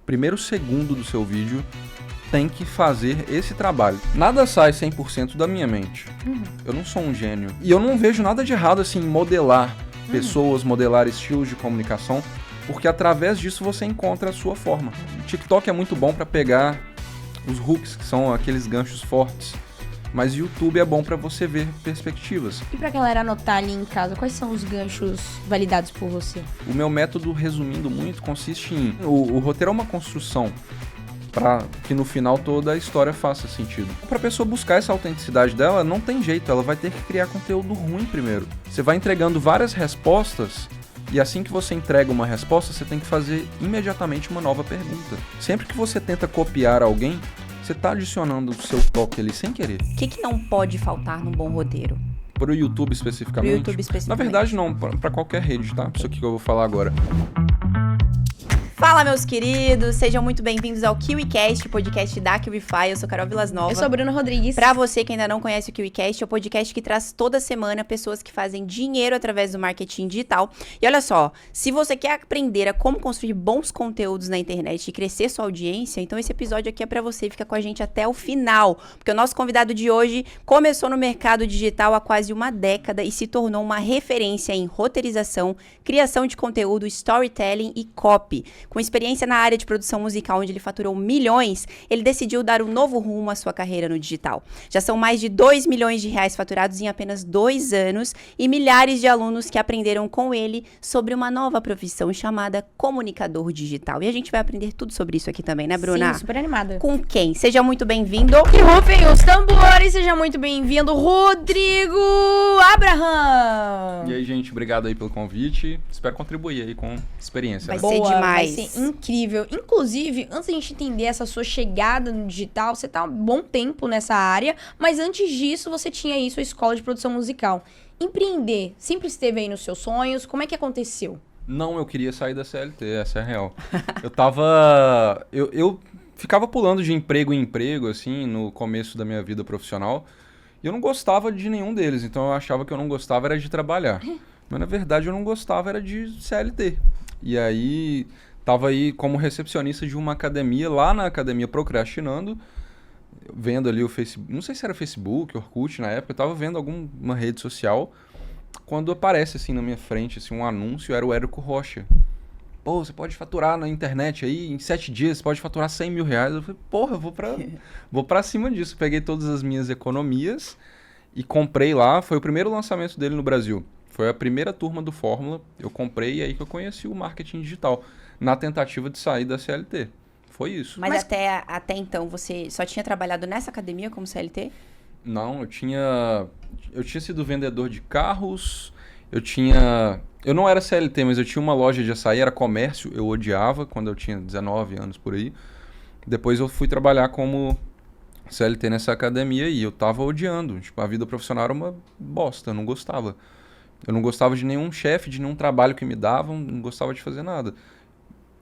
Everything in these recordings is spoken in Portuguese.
primeiro segundo do seu vídeo tem que fazer esse trabalho. Nada sai 100% da minha mente. Eu não sou um gênio. E eu não vejo nada de errado assim em modelar pessoas, modelar estilos de comunicação, porque através disso você encontra a sua forma. O TikTok é muito bom para pegar os hooks, que são aqueles ganchos fortes. Mas o YouTube é bom para você ver perspectivas. E pra galera anotar ali em casa, quais são os ganchos validados por você? O meu método, resumindo muito, consiste em... O roteiro é uma construção para que no final toda a história faça sentido. Para a pessoa buscar essa autenticidade dela, não tem jeito, ela vai ter que criar conteúdo ruim primeiro. Você vai entregando várias respostas e assim que você entrega uma resposta, você tem que fazer imediatamente uma nova pergunta. Sempre que você tenta copiar alguém, você está adicionando o seu toque ali sem querer. O que não pode faltar num bom roteiro? Para o YouTube especificamente? Na verdade não, para qualquer rede, tá? Isso aqui que eu vou falar agora. Fala, meus queridos, sejam muito bem-vindos ao KiwiCast, podcast da KiwiFi. Eu sou Carol Vilasnova. Eu sou Bruno Rodrigues. Pra você que ainda não conhece o KiwiCast, é o podcast que traz toda semana pessoas que fazem dinheiro através do marketing digital. E olha só, se você quer aprender a como construir bons conteúdos na internet e crescer sua audiência, então esse episódio aqui é pra você, fica com a gente até o final. Porque o nosso convidado de hoje começou no mercado digital há quase uma década e se tornou uma referência em roteirização, criação de conteúdo, storytelling e copy. Com experiência na área de produção musical, onde ele faturou milhões, ele decidiu dar um novo rumo à sua carreira no digital. Já são mais de 2 milhões de reais faturados em apenas 2 anos e milhares de alunos que aprenderam com ele sobre uma nova profissão chamada comunicador digital. E a gente vai aprender tudo sobre isso aqui também, né, Bruna? Sim, super animada. Com quem? Seja muito bem-vindo. Que rufem os tambores, seja muito bem-vindo, Rodrigo Abraham. E aí, gente, obrigado aí pelo convite. Espero contribuir aí com experiência. Vai ser demais. Vai ser incrível. Inclusive, antes da gente entender essa sua chegada no digital, você tá há um bom tempo nessa área, mas antes disso você tinha aí sua escola de produção musical. Empreender sempre esteve aí nos seus sonhos? Como é que aconteceu? Não, eu queria sair da CLT, essa é a real. Eu ficava pulando de emprego em emprego, assim, no começo da minha vida profissional, e eu não gostava de nenhum deles, então eu achava que eu não gostava era de trabalhar. Mas na verdade eu não gostava era de CLT. E aí, tava aí como recepcionista de uma academia, lá na academia procrastinando, vendo ali o Facebook, não sei se era Facebook, Orkut na época, eu tava vendo alguma rede social, quando aparece assim na minha frente assim, um anúncio, era o Érico Rocha. Pô, você pode faturar na internet aí, em 7 dias, você pode faturar 100 mil reais. Eu falei, porra, eu vou pra cima disso. Peguei todas as minhas economias e comprei lá, foi o primeiro lançamento dele no Brasil. Foi a primeira turma do Fórmula, eu comprei e aí que eu conheci o marketing digital, na tentativa de sair da CLT. Foi isso. Mas até então, você só tinha trabalhado nessa academia como CLT? Não, eu tinha sido vendedor de carros, eu não era CLT, mas eu tinha uma loja de açaí, era comércio, eu odiava quando eu tinha 19 anos por aí. Depois eu fui trabalhar como CLT nessa academia e eu tava odiando, tipo, a vida profissional era uma bosta, eu não gostava. Eu não gostava de nenhum chefe, de nenhum trabalho que me davam, não gostava de fazer nada.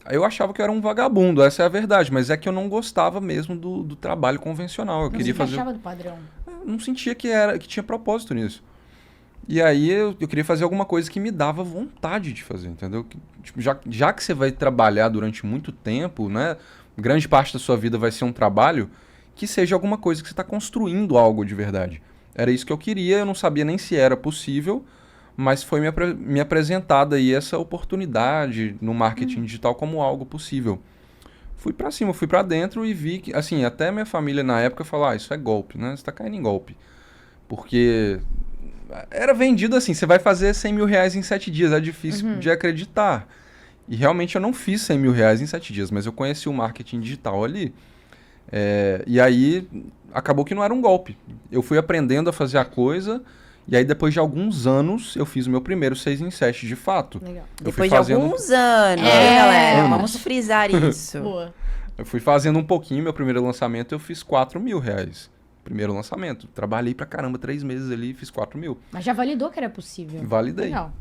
Eu achava que eu era um vagabundo, essa é a verdade, mas é que eu não gostava mesmo do trabalho convencional. Eu queria fazer. Achava do padrão? Eu não sentia que tinha propósito nisso. E aí eu queria fazer alguma coisa que me dava vontade de fazer, entendeu? Tipo, já que você vai trabalhar durante muito tempo, né? Grande parte da sua vida vai ser um trabalho, que seja alguma coisa que você está construindo algo de verdade. Era isso que eu queria, eu não sabia nem se era possível, mas foi me apresentada aí essa oportunidade no marketing digital como algo possível. Fui pra cima, fui pra dentro e vi que, assim, até minha família na época falou, isso é golpe, né? Você tá caindo em golpe. Porque era vendido assim, você vai fazer 100 mil reais em 7 dias, é difícil de acreditar. E realmente eu não fiz 100 mil reais em 7 dias, mas eu conheci o marketing digital ali. E aí acabou que não era um golpe. Eu fui aprendendo a fazer a coisa. E aí, depois de alguns anos, eu fiz o meu primeiro 6 em 7, de fato. Legal. Depois de alguns anos, galera? Vamos frisar isso. Boa. Eu fui fazendo um pouquinho, meu primeiro lançamento, eu fiz 4 mil reais. Primeiro lançamento. Trabalhei pra caramba, 3 meses ali e fiz 4 mil. Mas já validou que era possível. Validei. Legal.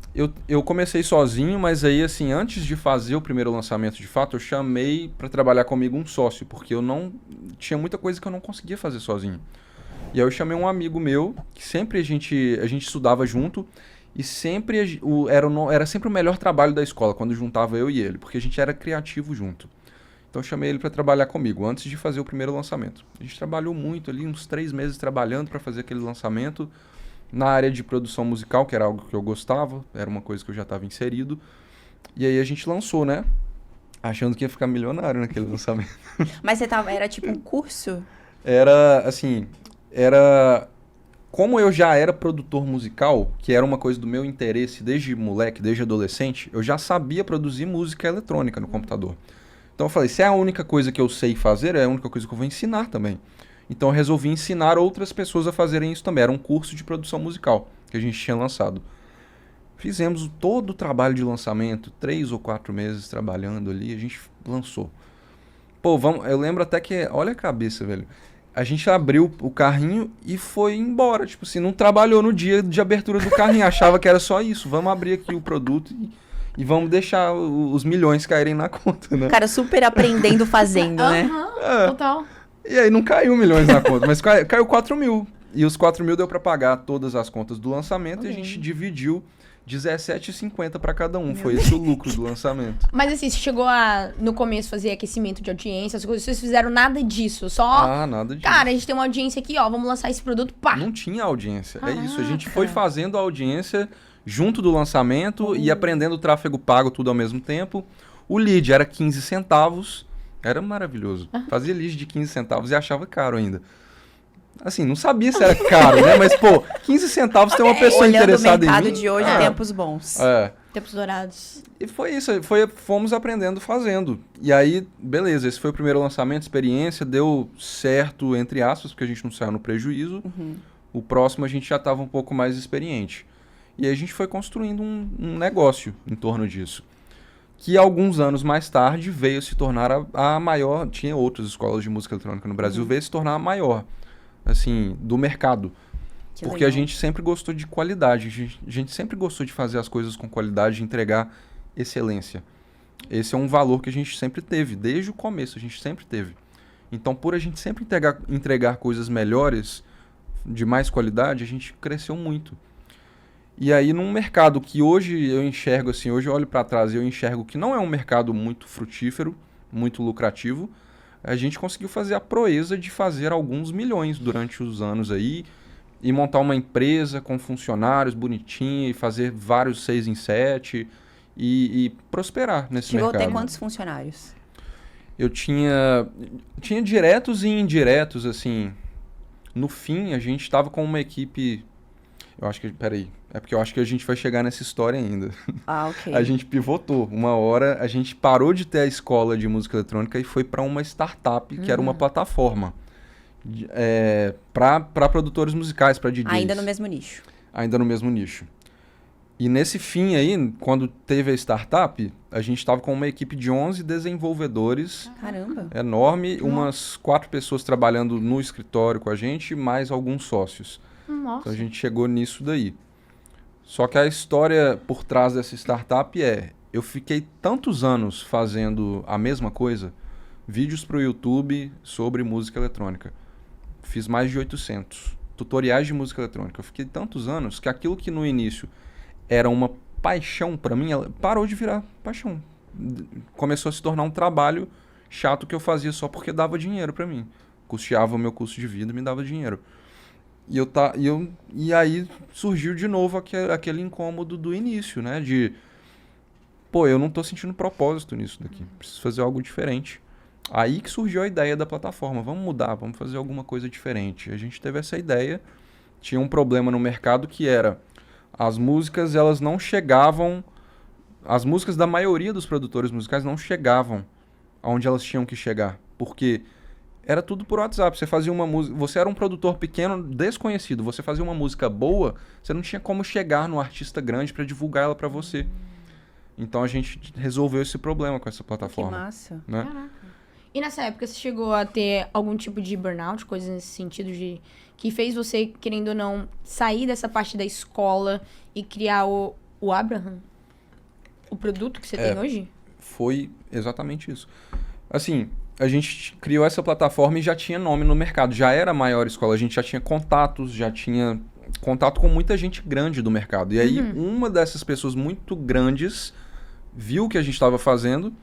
Eu comecei sozinho, mas aí, assim, antes de fazer o primeiro lançamento, de fato, eu chamei pra trabalhar comigo um sócio, porque eu não... Tinha muita coisa que eu não conseguia fazer sozinho. E aí eu chamei um amigo meu, que sempre a gente estudava junto, e sempre era sempre o melhor trabalho da escola, quando juntava eu e ele, porque a gente era criativo junto. Então eu chamei ele para trabalhar comigo, antes de fazer o primeiro lançamento. A gente trabalhou muito ali, uns 3 meses trabalhando para fazer aquele lançamento na área de produção musical, que era algo que eu gostava, era uma coisa que eu já estava inserido. E aí a gente lançou, né? Achando que ia ficar milionário naquele lançamento. Mas era tipo um curso? Era, assim, era... Como eu já era produtor musical, que era uma coisa do meu interesse desde moleque, desde adolescente, eu já sabia produzir música eletrônica no computador. Então eu falei, se é a única coisa que eu sei fazer, é a única coisa que eu vou ensinar também. Então eu resolvi ensinar outras pessoas a fazerem isso também. Era um curso de produção musical que a gente tinha lançado. Fizemos todo o trabalho de lançamento, 3 ou 4 meses trabalhando ali, a gente lançou. Pô, eu lembro até que, olha a cabeça, velho. A gente abriu o carrinho e foi embora. Tipo assim, não trabalhou no dia de abertura do carrinho. Achava que era só isso. Vamos abrir aqui o produto e vamos deixar os milhões caírem na conta, né? O cara super aprendendo fazendo, né? Total. E aí não caiu milhões na conta, mas caiu 4 mil. E os 4 mil deu pra pagar todas as contas do lançamento e a gente dividiu R$17,50 para cada um. Foi esse o lucro do lançamento. Mas assim, você chegou a, no começo, fazer aquecimento de audiência, as coisas, vocês fizeram nada disso, só... Ah, nada disso. Cara, a gente tem uma audiência aqui, ó, vamos lançar esse produto, pá! Não tinha audiência, é isso. A gente Caraca. foi fazendo a audiência junto do lançamento e aprendendo o tráfego pago tudo ao mesmo tempo. O lead era 15 centavos, era maravilhoso. Fazia lead de 15 centavos e achava caro ainda. Assim, não sabia se era caro, né? Mas, pô, 15 centavos tem uma pessoa Olhando interessada o em mercado mim. de hoje, tempos bons. É. Tempos dourados. E foi isso, fomos aprendendo fazendo. E aí, beleza, esse foi o primeiro lançamento, experiência, deu certo, entre aspas, porque a gente não saiu no prejuízo. O próximo a gente já estava um pouco mais experiente. E aí a gente foi construindo um negócio em torno disso. Que alguns anos mais tarde veio se tornar a maior, tinha outras escolas de música eletrônica no Brasil, veio se tornar a maior, assim, do mercado. Que Porque legal. a gente sempre gostou de qualidade, a gente sempre gostou de fazer as coisas com qualidade, de entregar excelência. Esse é um valor que a gente sempre teve, desde o começo a gente sempre teve. Então, por a gente sempre entregar coisas melhores, de mais qualidade, a gente cresceu muito. E aí, num mercado que hoje eu enxergo assim, hoje eu olho para trás e eu enxergo que não é um mercado muito frutífero, muito lucrativo, a gente conseguiu fazer a proeza de fazer alguns milhões durante os anos aí, e montar uma empresa com funcionários bonitinha, e fazer vários 6 em 7, e prosperar nesse Chegou mercado. a ter quantos funcionários? Eu tinha diretos e indiretos, assim. No fim, a gente estava com uma equipe... Eu acho que... Peraí. É porque eu acho que a gente vai chegar nessa história ainda. Ah, ok. A gente pivotou. Uma hora, a gente parou de ter a escola de música eletrônica e foi para uma startup, que era uma plataforma. Para produtores musicais, para DJs. Ainda no mesmo nicho. Ainda no mesmo nicho. E nesse fim aí, quando teve a startup, a gente estava com uma equipe de 11 desenvolvedores, Caramba. enorme, umas 4 pessoas trabalhando no escritório com a gente, mais alguns sócios. Nossa. Então a gente chegou nisso daí. Só que a história por trás dessa startup eu fiquei tantos anos fazendo a mesma coisa, vídeos para o YouTube sobre música eletrônica. Fiz mais de 800 tutoriais de música eletrônica. Eu fiquei tantos anos que aquilo que no início era uma paixão para mim, ela parou de virar paixão. Começou a se tornar um trabalho chato que eu fazia só porque dava dinheiro para mim. Custeava o meu custo de vida e me dava dinheiro. E aí surgiu de novo aquele incômodo do início, né? De, pô, eu não tô sentindo propósito nisso daqui. Preciso fazer algo diferente. Aí que surgiu a ideia da plataforma. Vamos mudar, vamos fazer alguma coisa diferente. A gente teve essa ideia. Tinha um problema no mercado que era... As músicas, elas não chegavam... As músicas da maioria dos produtores musicais não chegavam aonde elas tinham que chegar. Porque era tudo por WhatsApp. Você fazia uma música... Você era um produtor pequeno, desconhecido. Você fazia uma música boa, você não tinha como chegar no artista grande para divulgar ela para você. Então a gente resolveu esse problema com essa Que plataforma. massa. Né? Caraca. E nessa época, você chegou a ter algum tipo de burnout, coisas nesse sentido de... Que fez você, querendo ou não, sair dessa parte da escola e criar o Abraham? O produto que você tem hoje? Foi exatamente isso. Assim, a gente criou essa plataforma e já tinha nome no mercado. Já era a maior escola, a gente já tinha contatos, já tinha contato com muita gente grande do mercado. E aí, uma dessas pessoas muito grandes viu o que a gente estava fazendo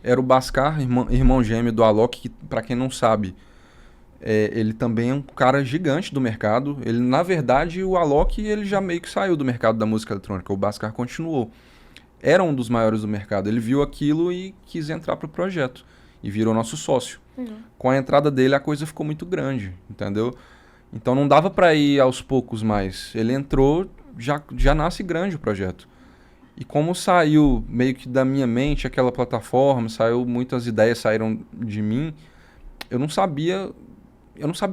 era o Bhaskar, irmão gêmeo do Alok, que, para quem não sabe, ele também é um cara gigante do mercado. Ele, na verdade, o Alok ele já meio que saiu do mercado da música eletrônica. O Bhaskar continuou. Era um dos maiores do mercado. Ele viu aquilo e quis entrar pro projeto. E virou nosso sócio. Com a entrada dele, a coisa ficou muito grande, entendeu? Então não dava para ir aos poucos mais. Ele entrou, já nasce grande o projeto. E como saiu meio que da minha mente aquela plataforma, muitas ideias saíram de mim, eu não sabia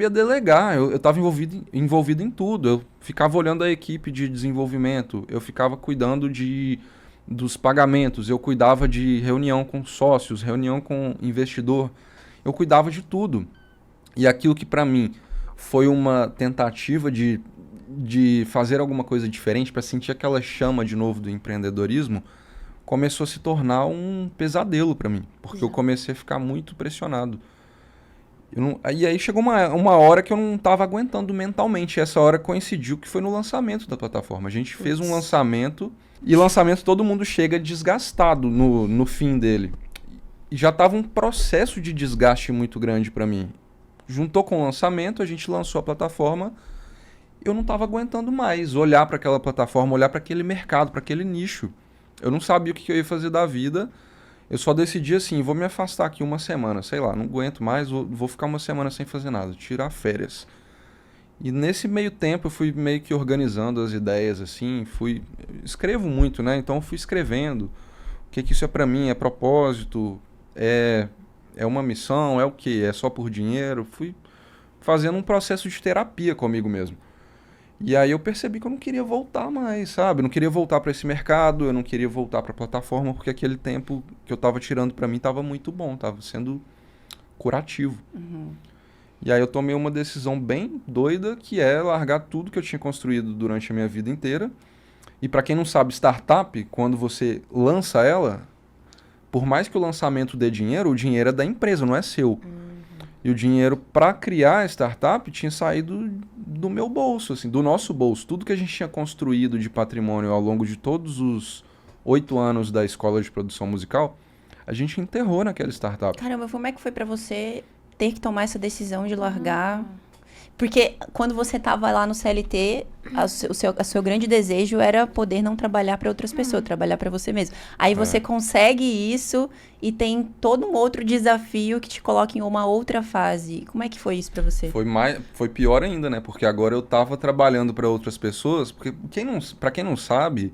delegar. Eu estava envolvido em tudo. Eu ficava olhando a equipe de desenvolvimento, eu ficava cuidando dos pagamentos, eu cuidava de reunião com sócios, reunião com investidor, eu cuidava de tudo. E aquilo que para mim foi uma tentativa de fazer alguma coisa diferente, para sentir aquela chama de novo do empreendedorismo, começou a se tornar um pesadelo para mim, porque eu comecei a ficar muito pressionado. E aí chegou uma hora que eu não estava aguentando mentalmente. Essa hora coincidiu que foi no lançamento da plataforma. A gente fez um lançamento, e lançamento todo mundo chega desgastado no fim dele. E já estava um processo de desgaste muito grande para mim. Juntou com o lançamento, a gente lançou a plataforma, eu não estava aguentando mais olhar para aquela plataforma, olhar para aquele mercado, para aquele nicho. Eu não sabia o que eu ia fazer da vida. Eu só decidi assim, vou me afastar aqui uma semana, sei lá, não aguento mais, vou ficar uma semana sem fazer nada, tirar férias. E nesse meio tempo eu fui meio que organizando as ideias, assim, escrevo muito, né? Então eu fui escrevendo o que isso é pra mim, é propósito, é uma missão, é o quê? É só por dinheiro? Fui fazendo um processo de terapia comigo mesmo. E aí eu percebi que eu não queria voltar mais, sabe? Eu não queria voltar para esse mercado, eu não queria voltar para a plataforma, porque aquele tempo que eu estava tirando para mim estava muito bom, estava sendo curativo. E aí eu tomei uma decisão bem doida, que é largar tudo que eu tinha construído durante a minha vida inteira. E para quem não sabe, startup, quando você lança ela, por mais que o lançamento dê dinheiro, o dinheiro é da empresa, não é seu. E o dinheiro para criar a startup tinha saído do meu bolso, assim, do nosso bolso. Tudo que a gente tinha construído de patrimônio ao longo de todos os 8 anos da escola de produção musical, a gente enterrou naquela startup. Caramba, como é que foi pra você ter que tomar essa decisão de largar? Porque quando você tava lá no CLT, o seu grande desejo era poder não trabalhar para outras pessoas, trabalhar para você mesmo. Aí você consegue isso e tem todo um outro desafio que te coloca em uma outra fase. Como é que foi isso para você? Foi pior ainda, né? Porque agora eu tava trabalhando para outras pessoas, porque para quem não sabe,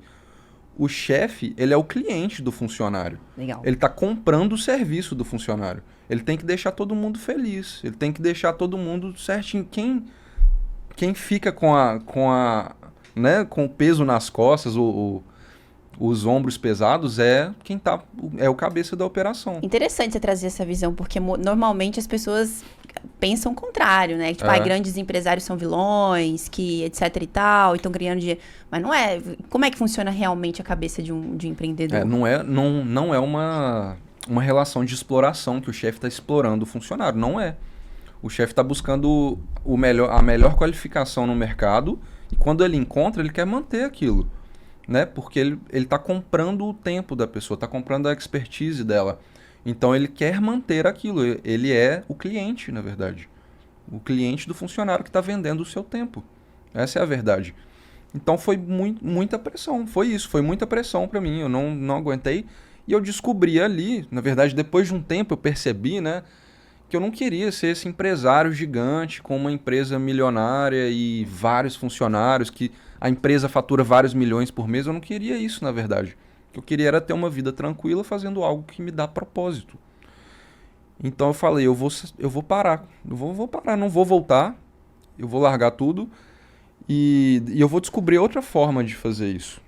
o chefe, ele é o cliente do funcionário. Legal. Ele tá comprando o serviço do funcionário. Ele tem que deixar todo mundo feliz. Ele tem que deixar todo mundo certinho. Quem fica com o peso nas costas, os ombros pesados, é o cabeça da operação. Interessante você trazer essa visão, porque normalmente as pessoas pensam o contrário, né? Que, tipo, grandes empresários são vilões, que etc e tal, e estão ganhando dinheiro. Mas não é. Como é que funciona realmente a cabeça de um empreendedor? Não é uma relação de exploração que o chefe está explorando o funcionário. Não é. O chefe está buscando a melhor qualificação no mercado, e quando ele encontra, ele quer manter aquilo, né? Porque ele está comprando o tempo da pessoa, está comprando a expertise dela. Então ele quer manter aquilo. Ele é o cliente, na verdade. O cliente do funcionário que está vendendo o seu tempo. Essa é a verdade. Então foi muita pressão. Foi isso, foi muita pressão para mim. Eu não aguentei. E eu descobri ali, na verdade, depois de um tempo eu percebi, né, que eu não queria ser esse empresário gigante com uma empresa milionária e vários funcionários, que a empresa fatura vários milhões por mês. Eu não queria isso, na verdade. O que eu queria era ter uma vida tranquila fazendo algo que me dá propósito. Então eu falei, eu vou parar. Eu vou parar, não vou voltar. Eu vou largar tudo e eu vou descobrir outra forma de fazer isso.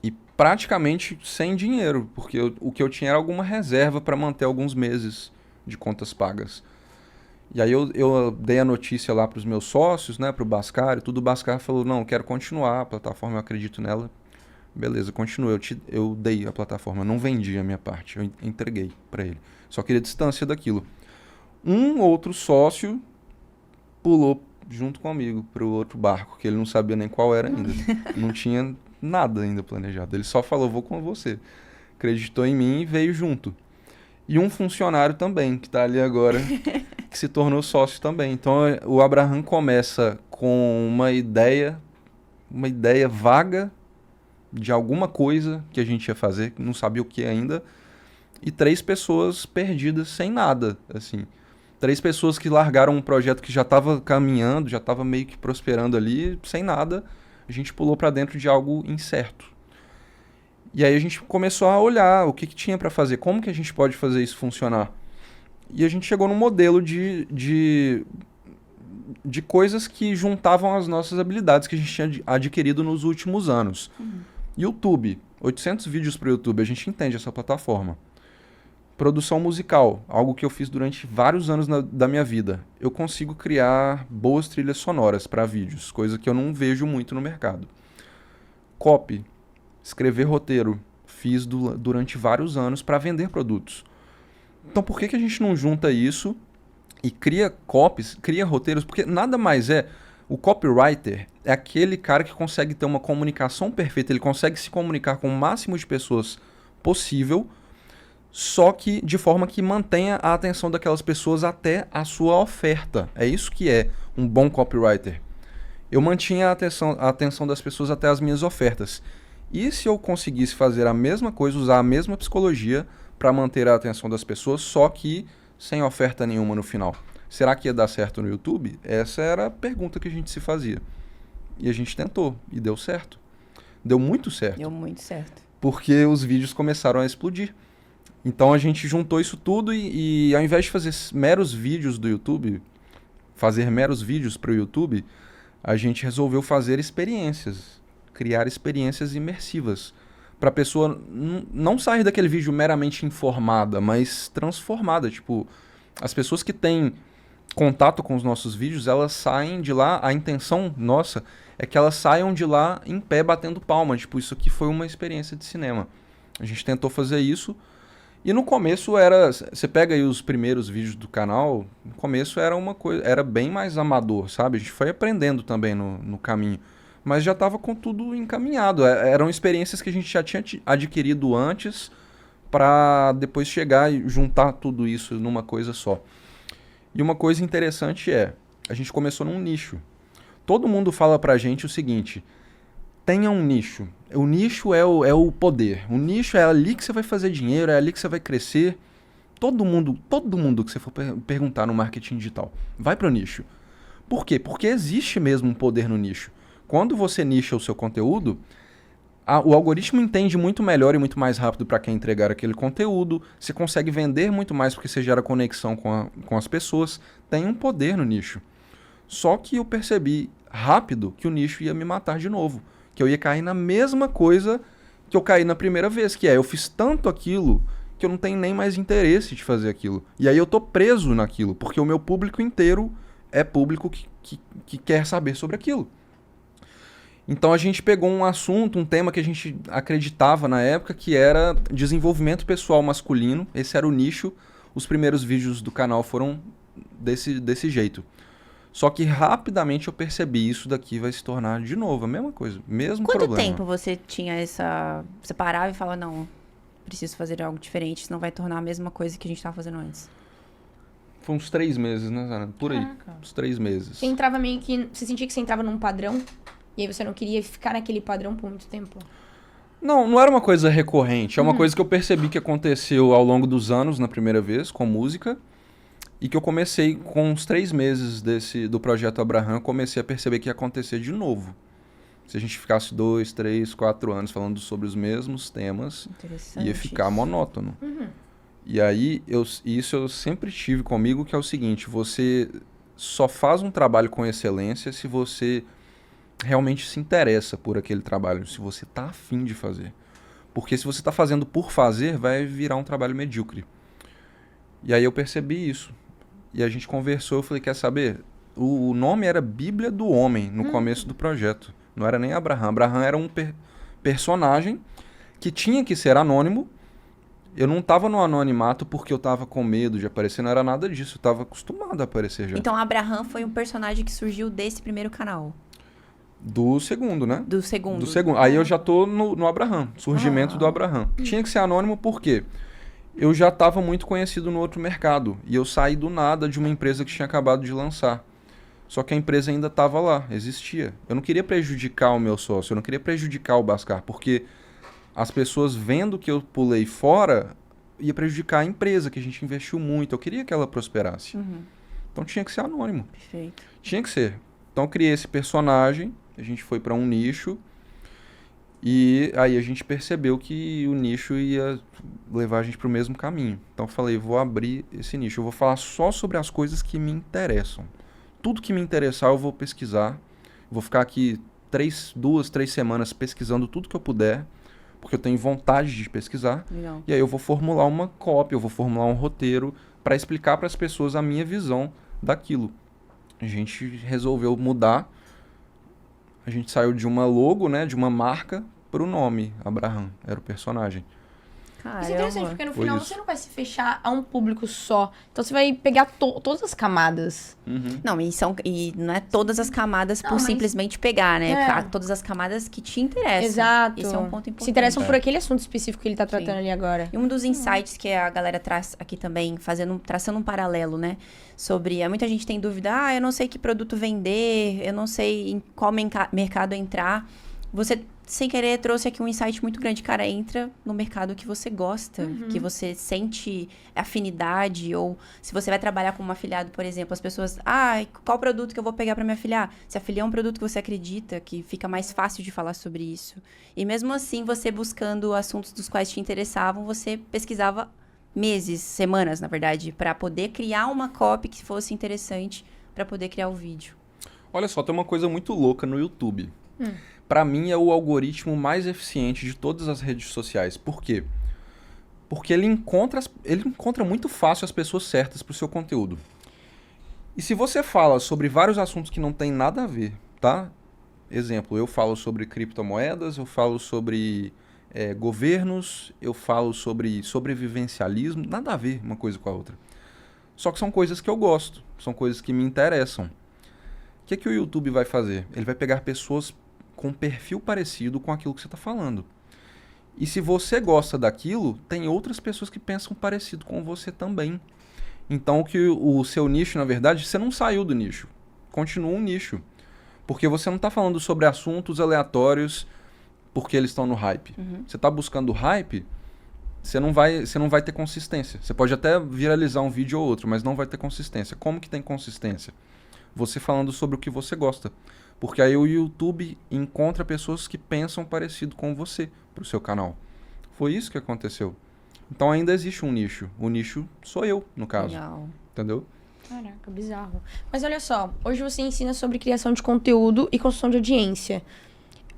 E praticamente sem dinheiro, porque o que eu tinha era alguma reserva para manter alguns meses de contas pagas. E aí eu dei a notícia lá para os meus sócios, né, para o Bhaskar, e tudo. O Bhaskar falou, não, eu quero continuar a plataforma, eu acredito nela. Beleza, continua. Eu dei a plataforma, não vendi a minha parte, eu entreguei para ele. Só queria distância daquilo. Um outro sócio pulou junto comigo para o outro barco, que ele não sabia nem qual era ainda. Não tinha nada ainda planejado. Ele só falou, vou com você. Acreditou em mim e veio junto. e um funcionário também, que está ali agora, que se tornou sócio também. Então, o Abraham começa com uma ideia vaga de alguma coisa que a gente ia fazer, não sabia o que ainda, e 3 pessoas perdidas sem nada, assim. 3 pessoas que largaram um projeto que já estava caminhando, já estava meio que prosperando ali, sem nada, a gente pulou para dentro de algo incerto. E aí a gente começou a olhar o que tinha para fazer, como que a gente pode fazer isso funcionar. E a gente chegou num modelo de coisas que juntavam as nossas habilidades que a gente tinha adquirido nos últimos anos. YouTube, 800 vídeos para o YouTube, a gente entende essa plataforma. Produção musical, algo que eu fiz durante vários anos da minha vida. Eu consigo criar boas trilhas sonoras para vídeos, coisa que eu não vejo muito no mercado. Copy, escrever roteiro, fiz durante vários anos para vender produtos. Então por que a gente não junta isso e cria copies, cria roteiros? Porque nada mais é... O copywriter é aquele cara que consegue ter uma comunicação perfeita, ele consegue se comunicar com o máximo de pessoas possível, só que de forma que mantenha a atenção daquelas pessoas até a sua oferta. É isso que é um bom copywriter. Eu mantinha a atenção das pessoas até as minhas ofertas. E se eu conseguisse fazer a mesma coisa, usar a mesma psicologia para manter a atenção das pessoas, só que sem oferta nenhuma no final? Será que ia dar certo no YouTube? Essa era a pergunta que a gente se fazia. E a gente tentou, e deu certo. Deu muito certo. Deu muito certo. Porque os vídeos começaram a explodir. Então a gente juntou isso tudo e ao invés de fazer meros vídeos do YouTube, fazer meros vídeos para o YouTube, a gente resolveu fazer experiências, criar experiências imersivas. Para a pessoa não sair daquele vídeo meramente informada, mas transformada. Tipo, as pessoas que têm contato com os nossos vídeos, elas saem de lá, a intenção nossa é que elas saiam de lá em pé batendo palma. Tipo, isso aqui foi uma experiência de cinema. A gente tentou fazer isso e no começo era... Você pega aí os primeiros vídeos do canal, no começo era uma coisa... Era bem mais amador, sabe? A gente foi aprendendo também no caminho. Mas já estava com tudo encaminhado. Eram experiências que a gente já tinha adquirido antes para depois chegar e juntar tudo isso numa coisa só. E uma coisa interessante a gente começou num nicho. Todo mundo fala pra gente o seguinte: tenha um nicho. O nicho é o poder. O nicho é ali que você vai fazer dinheiro, é ali que você vai crescer. Todo mundo que você for perguntar no marketing digital, vai pro nicho. Por quê? Porque existe mesmo um poder no nicho. Quando você nicha o seu conteúdo, o algoritmo entende muito melhor e muito mais rápido para quem entregar aquele conteúdo. Você consegue vender muito mais porque você gera conexão com as pessoas. Tem um poder no nicho. Só que eu percebi rápido que o nicho ia me matar de novo. Que eu ia cair na mesma coisa que eu caí na primeira vez. Que eu fiz tanto aquilo que eu não tenho nem mais interesse de fazer aquilo. E aí eu tô preso naquilo. Porque o meu público inteiro é público que quer saber sobre aquilo. Então a gente pegou um assunto, um tema que a gente acreditava na época, que era desenvolvimento pessoal masculino. Esse era o nicho. Os primeiros vídeos do canal foram desse jeito. Só que rapidamente eu percebi, isso daqui vai se tornar de novo a mesma coisa, mesmo problema. Quanto tempo você tinha essa... Você parava e falava, não, preciso fazer algo diferente, senão vai tornar a mesma coisa que a gente estava fazendo antes? Foi uns 3 meses, né, Zana? Por aí, uns 3 meses. Você entrava meio que... Você sentia que você entrava num padrão? E aí você não queria ficar naquele padrão por muito tempo? Não era uma coisa recorrente. É uma coisa que eu percebi que aconteceu ao longo dos anos, na primeira vez, com música. E que eu comecei, com uns 3 meses do projeto Abraham, eu comecei a perceber que ia acontecer de novo. Se a gente ficasse 2, 3, 4 anos falando sobre os mesmos temas, ia ficar monótono. E aí, isso eu sempre tive comigo, que é o seguinte: você só faz um trabalho com excelência se você realmente se interessa por aquele trabalho, se você tá afim de fazer. Porque se você tá fazendo por fazer, vai virar um trabalho medíocre. E aí eu percebi isso. E a gente conversou, eu falei, quer saber? O nome era Bíblia do Homem, no começo do projeto. Não era nem Abraham. Abraham era um personagem que tinha que ser anônimo. Eu não tava no anonimato porque eu tava com medo de aparecer, não era nada disso. Eu tava acostumado a aparecer já. Então Abraham foi um personagem que surgiu desse primeiro canal. Do segundo, né? Do segundo. Aí eu já tô no Abraham, surgimento do Abraham. Tinha que ser anônimo por quê? eu já estava muito conhecido no outro mercado. E eu saí do nada de uma empresa que tinha acabado de lançar. Só que a empresa ainda estava lá, existia. Eu não queria prejudicar o meu sócio, eu não queria prejudicar o Bhaskar, porque as pessoas vendo que eu pulei fora ia prejudicar a empresa, que a gente investiu muito. Eu queria que ela prosperasse. Então tinha que ser anônimo. Perfeito. Tinha que ser. Então eu criei esse personagem, a gente foi para um nicho e aí a gente percebeu que o nicho ia levar a gente para o mesmo caminho. Então eu falei, vou abrir esse nicho, eu vou falar só sobre as coisas que me interessam. Tudo que me interessar eu vou pesquisar. Vou ficar aqui 2, 3 semanas pesquisando tudo que eu puder, porque eu tenho vontade de pesquisar. Legal. E aí eu vou formular uma cópia, eu vou formular um roteiro para explicar para as pessoas a minha visão daquilo. A gente resolveu mudar. A gente saiu de uma logo, né, de uma marca, para o nome. Abraham era o personagem. Isso é interessante, porque no Foi final isso. você não vai se fechar a um público só. Então você vai pegar todas as camadas. Não, e não é todas as camadas Não, por mas- simplesmente pegar, né? É. Todas as camadas que te interessam. Exato. Esse é um ponto importante. Se interessam por aquele assunto específico que ele tá tratando Sim. ali agora. E um dos insights que a galera traz aqui também, traçando um paralelo, né? Sobre, muita gente tem dúvida, eu não sei que produto vender, eu não sei em qual mercado entrar. Você, sem querer, trouxe aqui um insight muito grande. Cara, entra no mercado que você gosta, que você sente afinidade, ou se você vai trabalhar como afiliado, por exemplo, as pessoas, qual produto que eu vou pegar para me afiliar? Se afiliar é um produto que você acredita, que fica mais fácil de falar sobre isso. E mesmo assim, você buscando assuntos dos quais te interessavam, você pesquisava meses, semanas, na verdade, para poder criar uma copy que fosse interessante para poder criar o vídeo. Olha só, tem uma coisa muito louca no YouTube. Pra mim é o algoritmo mais eficiente de todas as redes sociais. Por quê? Porque ele encontra muito fácil as pessoas certas pro seu conteúdo. E se você fala sobre vários assuntos que não tem nada a ver, tá? Exemplo, eu falo sobre criptomoedas, eu falo sobre governos, eu falo sobre sobrevivencialismo, nada a ver uma coisa com a outra. Só que são coisas que eu gosto, são coisas que me interessam. O que o YouTube vai fazer? Ele vai pegar pessoas com um perfil parecido com aquilo que você está falando. E se você gosta daquilo, tem outras pessoas que pensam parecido com você também. Então o seu nicho, na verdade, você não saiu do nicho. Continua um nicho. Porque você não está falando sobre assuntos aleatórios porque eles estão no hype. Você está buscando hype, você não vai ter consistência. Você pode até viralizar um vídeo ou outro, mas não vai ter consistência. Como que tem consistência? Você falando sobre o que você gosta. Porque aí o YouTube encontra pessoas que pensam parecido com você pro seu canal. Foi isso que aconteceu. Então ainda existe um nicho. O nicho sou eu, no caso. Legal. Entendeu? Caraca, bizarro. Mas olha só, hoje você ensina sobre criação de conteúdo e construção de audiência.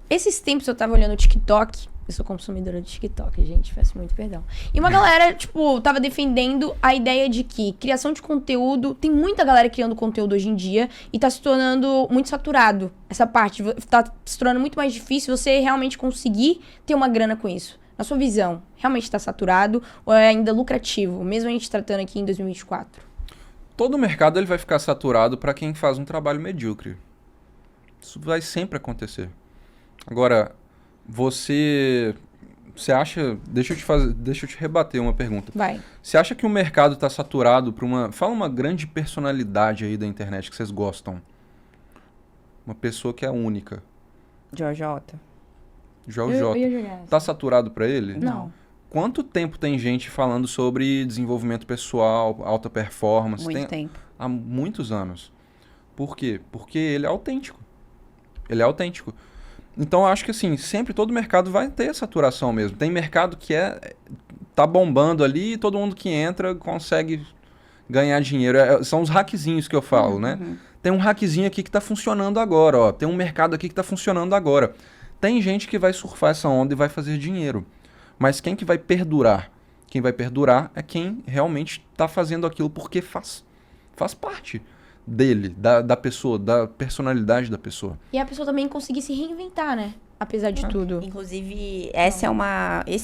Esses tempos eu tava olhando o TikTok. Eu sou consumidora de TikTok, gente. Peço muito perdão. E uma galera, tava defendendo a ideia de que criação de conteúdo... Tem muita galera criando conteúdo hoje em dia e tá se tornando muito saturado. Essa parte tá se tornando muito mais difícil você realmente conseguir ter uma grana com isso. Na sua visão, realmente tá saturado ou é ainda lucrativo? Mesmo a gente tratando aqui em 2024. Todo mercado ele vai ficar saturado para quem faz um trabalho medíocre. Isso vai sempre acontecer. Agora, você acha... Deixa eu te rebater uma pergunta. Vai. Você acha que o mercado está saturado para uma... Fala uma grande personalidade aí da internet que vocês gostam. Uma pessoa que é única. Georgiota. Joel Eu J. ia jogar essa. Tá saturado para ele? Não. Quanto tempo tem gente falando sobre desenvolvimento pessoal, alta performance? Muito tempo. Há muitos anos. Por quê? Porque ele é autêntico. Ele é autêntico. Então, eu acho que assim, sempre todo mercado vai ter saturação mesmo. Tem mercado que tá bombando ali e todo mundo que entra consegue ganhar dinheiro. São os hackzinhos que eu falo, né? Tem um hackzinho aqui que tá funcionando agora, ó. Tem um mercado aqui que tá funcionando agora. Tem gente que vai surfar essa onda e vai fazer dinheiro. Mas quem que vai perdurar? Quem vai perdurar é quem realmente tá fazendo aquilo porque faz parte dele, da pessoa, da personalidade da pessoa. E a pessoa também conseguir se reinventar, né? apesar de tudo. Inclusive, esse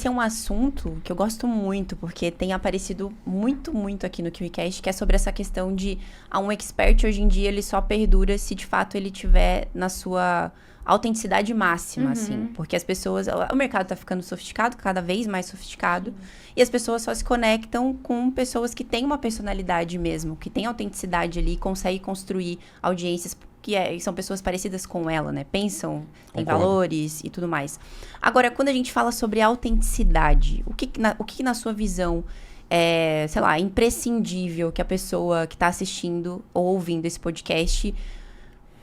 é um assunto que eu gosto muito, porque tem aparecido muito, muito aqui no KiwiCast, que é sobre essa questão de um expert hoje em dia, ele só perdura se de fato ele tiver na sua autenticidade máxima, assim. Porque as pessoas... O mercado tá ficando sofisticado, cada vez mais sofisticado. E as pessoas só se conectam com pessoas que têm uma personalidade mesmo, que têm autenticidade ali, conseguem construir audiências que são pessoas parecidas com ela, né? Pensam, têm valores e tudo mais. Agora, quando a gente fala sobre autenticidade, o que na sua visão é, sei lá, imprescindível que a pessoa que tá assistindo ou ouvindo esse podcast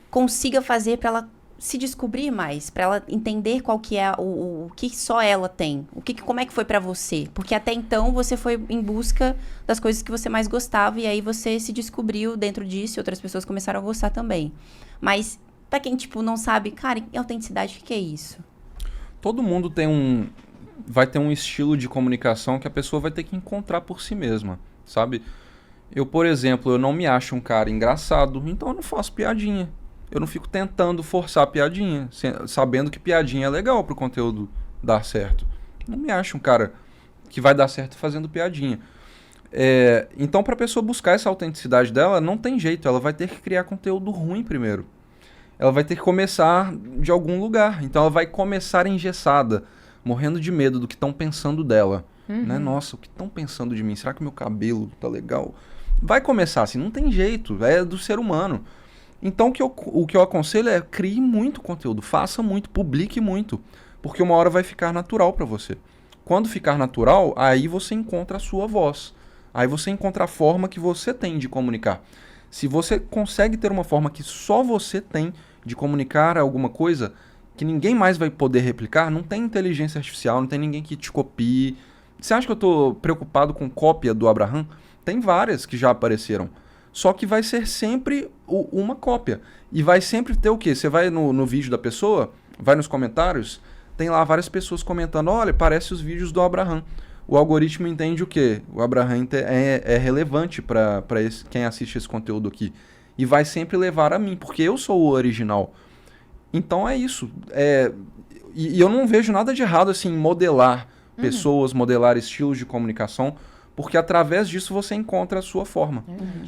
consiga fazer para ela se descobrir mais, para ela entender qual que é o que só ela tem, como é que foi para você, porque até então você foi em busca das coisas que você mais gostava e aí você se descobriu dentro disso e outras pessoas começaram a gostar também. Mas para quem tipo não sabe, cara, autenticidade, o que é isso? Todo mundo vai ter um estilo de comunicação que a pessoa vai ter que encontrar por si mesma, sabe? Eu, por exemplo, eu não me acho um cara engraçado, então eu não faço piadinha. Eu não fico tentando forçar a piadinha, sabendo que piadinha é legal pro conteúdo dar certo. Não me acho um cara que vai dar certo fazendo piadinha. Então, pra pessoa buscar essa autenticidade dela, não tem jeito. Ela vai ter que criar conteúdo ruim primeiro. Ela vai ter que começar de algum lugar. Então, ela vai começar engessada, morrendo de medo do que estão pensando dela. Né? Nossa, o que estão pensando de mim? Será que meu cabelo tá legal? Vai começar assim, não tem jeito. É do ser humano. Então, o que eu aconselho é crie muito conteúdo, faça muito, publique muito, porque uma hora vai ficar natural para você. Quando ficar natural, aí você encontra a sua voz, aí você encontra a forma que você tem de comunicar. Se você consegue ter uma forma que só você tem de comunicar alguma coisa, que ninguém mais vai poder replicar, não tem inteligência artificial, não tem ninguém que te copie. Você acha que eu estou preocupado com cópia do Abraham? Tem várias que já apareceram. Só que vai ser sempre uma cópia. E vai sempre ter o quê? Você vai no vídeo da pessoa, vai nos comentários, tem lá várias pessoas comentando, olha, parece os vídeos do Abraham. O algoritmo entende o quê? O Abraham é relevante para quem assiste esse conteúdo aqui. E vai sempre levar a mim, porque eu sou o original. Então é isso. E eu não vejo nada de errado assim, em modelar pessoas, modelar estilos de comunicação, porque através disso você encontra a sua forma.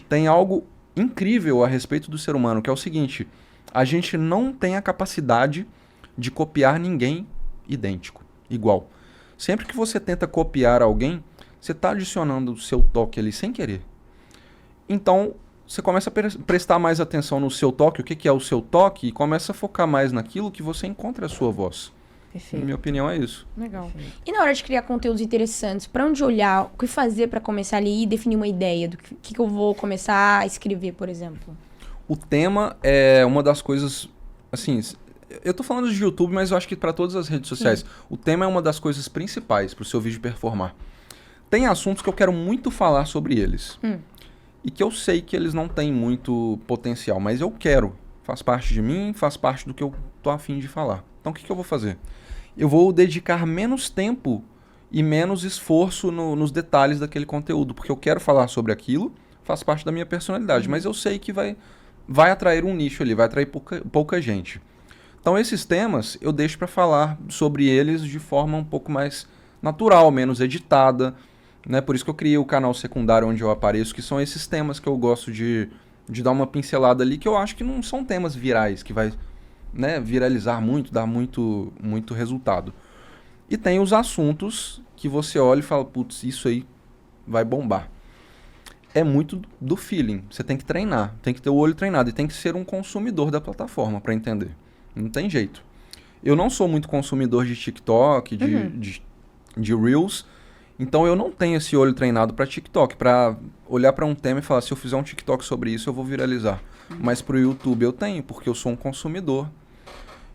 Tem algo incrível a respeito do ser humano, que é o seguinte: a gente não tem a capacidade de copiar ninguém idêntico, igual. Sempre que você tenta copiar alguém, você está adicionando o seu toque ali sem querer. Então, você começa a prestar mais atenção no seu toque, o que é o seu toque, e começa a focar mais naquilo que você encontra a sua voz. Perfeito. Na minha opinião, é isso. Legal. E na hora de criar conteúdos interessantes, pra onde olhar, o que fazer pra começar ali e definir uma ideia do que eu vou começar a escrever, por exemplo? O tema é uma das coisas, assim, eu tô falando de YouTube, mas eu acho que para todas as redes sociais, o tema é uma das coisas principais pro seu vídeo performar. Tem assuntos que eu quero muito falar sobre eles. E que eu sei que eles não têm muito potencial, mas eu quero. Faz parte de mim, faz parte do que eu tô a fim de falar. Então o que eu vou fazer? Eu vou dedicar menos tempo e menos esforço nos detalhes daquele conteúdo, porque eu quero falar sobre aquilo, faz parte da minha personalidade, mas eu sei que vai atrair um nicho ali, vai atrair pouca gente. Então esses temas eu deixo para falar sobre eles de forma um pouco mais natural, menos editada, né? Por isso que eu criei o canal secundário onde eu apareço, que são esses temas que eu gosto de dar uma pincelada ali, que eu acho que não são temas virais, que vai, né, viralizar muito, dar muito resultado. E tem os assuntos que você olha e fala, putz, isso aí vai bombar. É muito do feeling. Você tem que treinar, tem que ter o olho treinado e tem que ser um consumidor da plataforma para entender. Não tem jeito. Eu não sou muito consumidor de TikTok, de Reels, então eu não tenho esse olho treinado para TikTok, para olhar para um tema e falar, se eu fizer um TikTok sobre isso, eu vou viralizar. Mas pro YouTube eu tenho, porque eu sou um consumidor.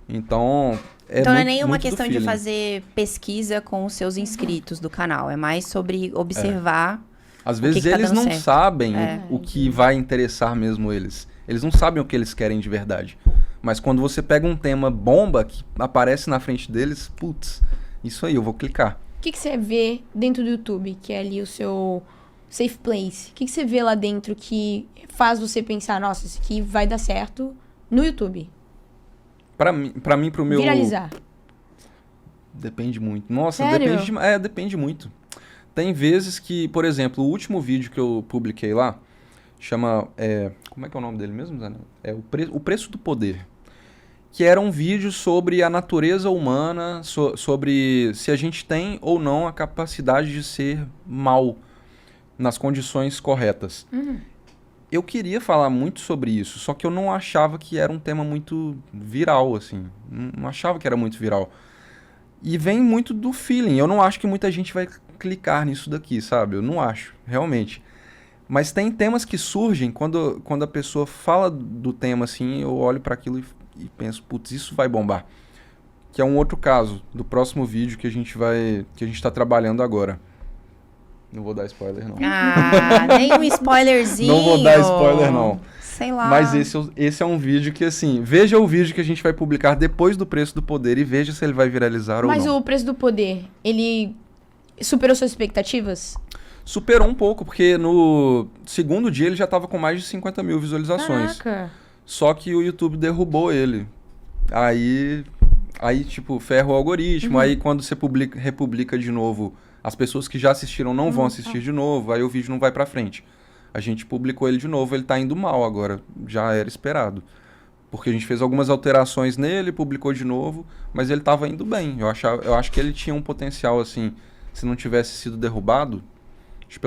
Então, então não é nem uma questão de fazer pesquisa com os seus inscritos do canal, é mais sobre observar. Às vezes eles não sabem o que vai interessar mesmo eles. Eles não sabem o que eles querem de verdade. Mas quando você pega um tema bomba que aparece na frente deles, putz, isso aí, eu vou clicar. O que você vê dentro do YouTube, que é ali o seu safe place? O que você vê lá dentro que faz você pensar, nossa, isso aqui vai dar certo no YouTube? Pra mim, pro meu... Viralizar. Depende muito. Nossa, Sério? depende muito. Tem vezes que, por exemplo, o último vídeo que eu publiquei lá chama... como é que é o nome dele mesmo, Zé? O Preço do Poder. Que era um vídeo sobre a natureza humana, sobre se a gente tem ou não a capacidade de ser mal nas condições corretas. Eu queria falar muito sobre isso, só que eu não achava que era um tema muito viral, assim. Não achava que era muito viral. E vem muito do feeling. Eu não acho que muita gente vai clicar nisso daqui, sabe? Eu não acho, realmente. Mas tem temas que surgem quando a pessoa fala do tema, assim, eu olho para aquilo e penso, putz, isso vai bombar. Que é um outro caso do próximo vídeo que a gente tá trabalhando agora. Não vou dar spoiler, não. Ah, nem um spoilerzinho. Não vou dar spoiler, não. Sei lá. Mas esse é um vídeo que, assim, veja o vídeo que a gente vai publicar depois do Preço do Poder e veja se ele vai viralizar ou não. Mas o Preço do Poder, ele superou suas expectativas? Superou um pouco, porque no segundo dia ele já tava com mais de 50 mil visualizações. Caraca. Só que o YouTube derrubou ele. Aí tipo, ferra o algoritmo. Aí quando você republica de novo, as pessoas que já assistiram não vão assistir de novo. Aí o vídeo não vai pra frente. A gente publicou ele de novo, ele tá indo mal agora. Já era esperado. Porque a gente fez algumas alterações nele, publicou de novo, mas ele tava indo bem. Eu acho que ele tinha um potencial, assim, se não tivesse sido derrubado, acho que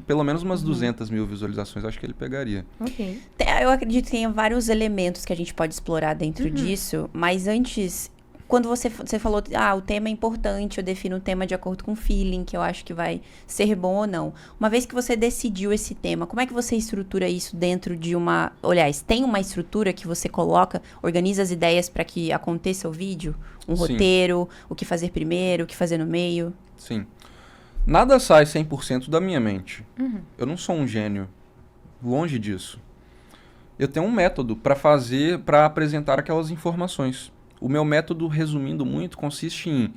pelo menos umas 200 mil visualizações, acho que ele pegaria. Ok. Eu acredito que tem vários elementos que a gente pode explorar dentro disso, mas antes, quando você falou, o tema é importante, eu defino o tema de acordo com o feeling, que eu acho que vai ser bom ou não. Uma vez que você decidiu esse tema, como é que você estrutura isso dentro de uma... Aliás, tem uma estrutura que você coloca, organiza as ideias para que aconteça o vídeo? Um Sim. roteiro, o que fazer primeiro, o que fazer no meio? Sim. Nada sai 100% da minha mente. Eu não sou um gênio. Longe disso. Eu tenho um método para apresentar aquelas informações. O meu método, resumindo muito, consiste em...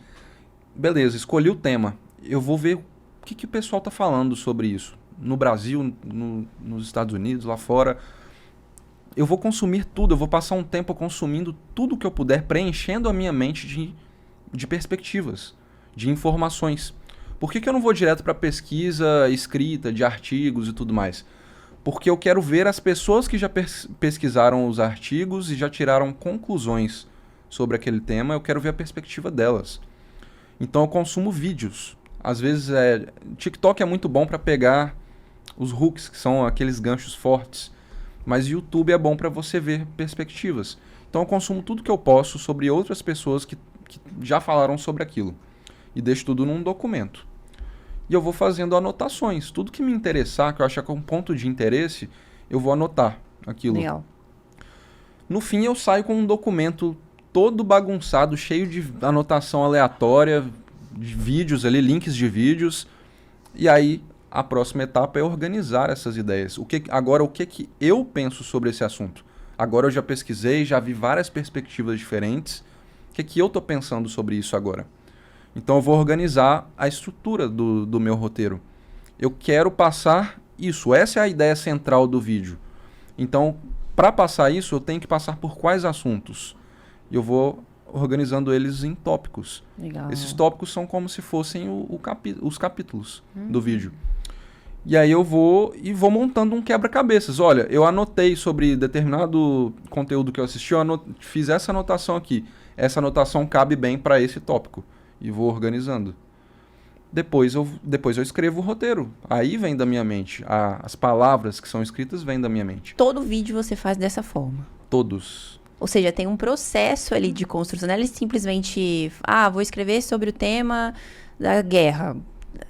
Beleza, escolhi o tema. Eu vou ver o que o pessoal está falando sobre isso. No Brasil, nos Estados Unidos, lá fora. Eu vou consumir tudo. Eu vou passar um tempo consumindo tudo que eu puder, preenchendo a minha mente de perspectivas, de informações. Por que eu não vou direto para pesquisa escrita, de artigos e tudo mais? Porque eu quero ver as pessoas que já pesquisaram os artigos e já tiraram conclusões sobre aquele tema, eu quero ver a perspectiva delas. Então eu consumo vídeos. Às vezes, TikTok é muito bom para pegar os hooks, que são aqueles ganchos fortes, mas YouTube é bom para você ver perspectivas. Então eu consumo tudo que eu posso sobre outras pessoas que já falaram sobre aquilo. E deixo tudo num documento. E eu vou fazendo anotações. Tudo que me interessar, que eu achar que é um ponto de interesse, eu vou anotar aquilo. Legal. No fim, eu saio com um documento todo bagunçado, cheio de anotação aleatória, de vídeos ali, links de vídeos. E aí, a próxima etapa é organizar essas ideias. Agora, o que eu penso sobre esse assunto? Agora eu já pesquisei, já vi várias perspectivas diferentes. O que eu estou pensando sobre isso agora? Então eu vou organizar a estrutura do meu roteiro. Eu quero passar isso. Essa é a ideia central do vídeo. Então, para passar isso, eu tenho que passar por quais assuntos? E eu vou organizando eles em tópicos. Legal. Esses tópicos são como se fossem os capítulos do vídeo. E aí eu vou montando um quebra-cabeças. Olha, eu anotei sobre determinado conteúdo que eu assisti, fiz essa anotação aqui. Essa anotação cabe bem para esse tópico. E vou organizando. Depois eu escrevo o roteiro. Aí vem da minha mente. As palavras que são escritas vêm da minha mente. Todo vídeo você faz dessa forma? Todos. Ou seja, tem um processo ali de construção. Não é simplesmente, vou escrever sobre o tema da guerra.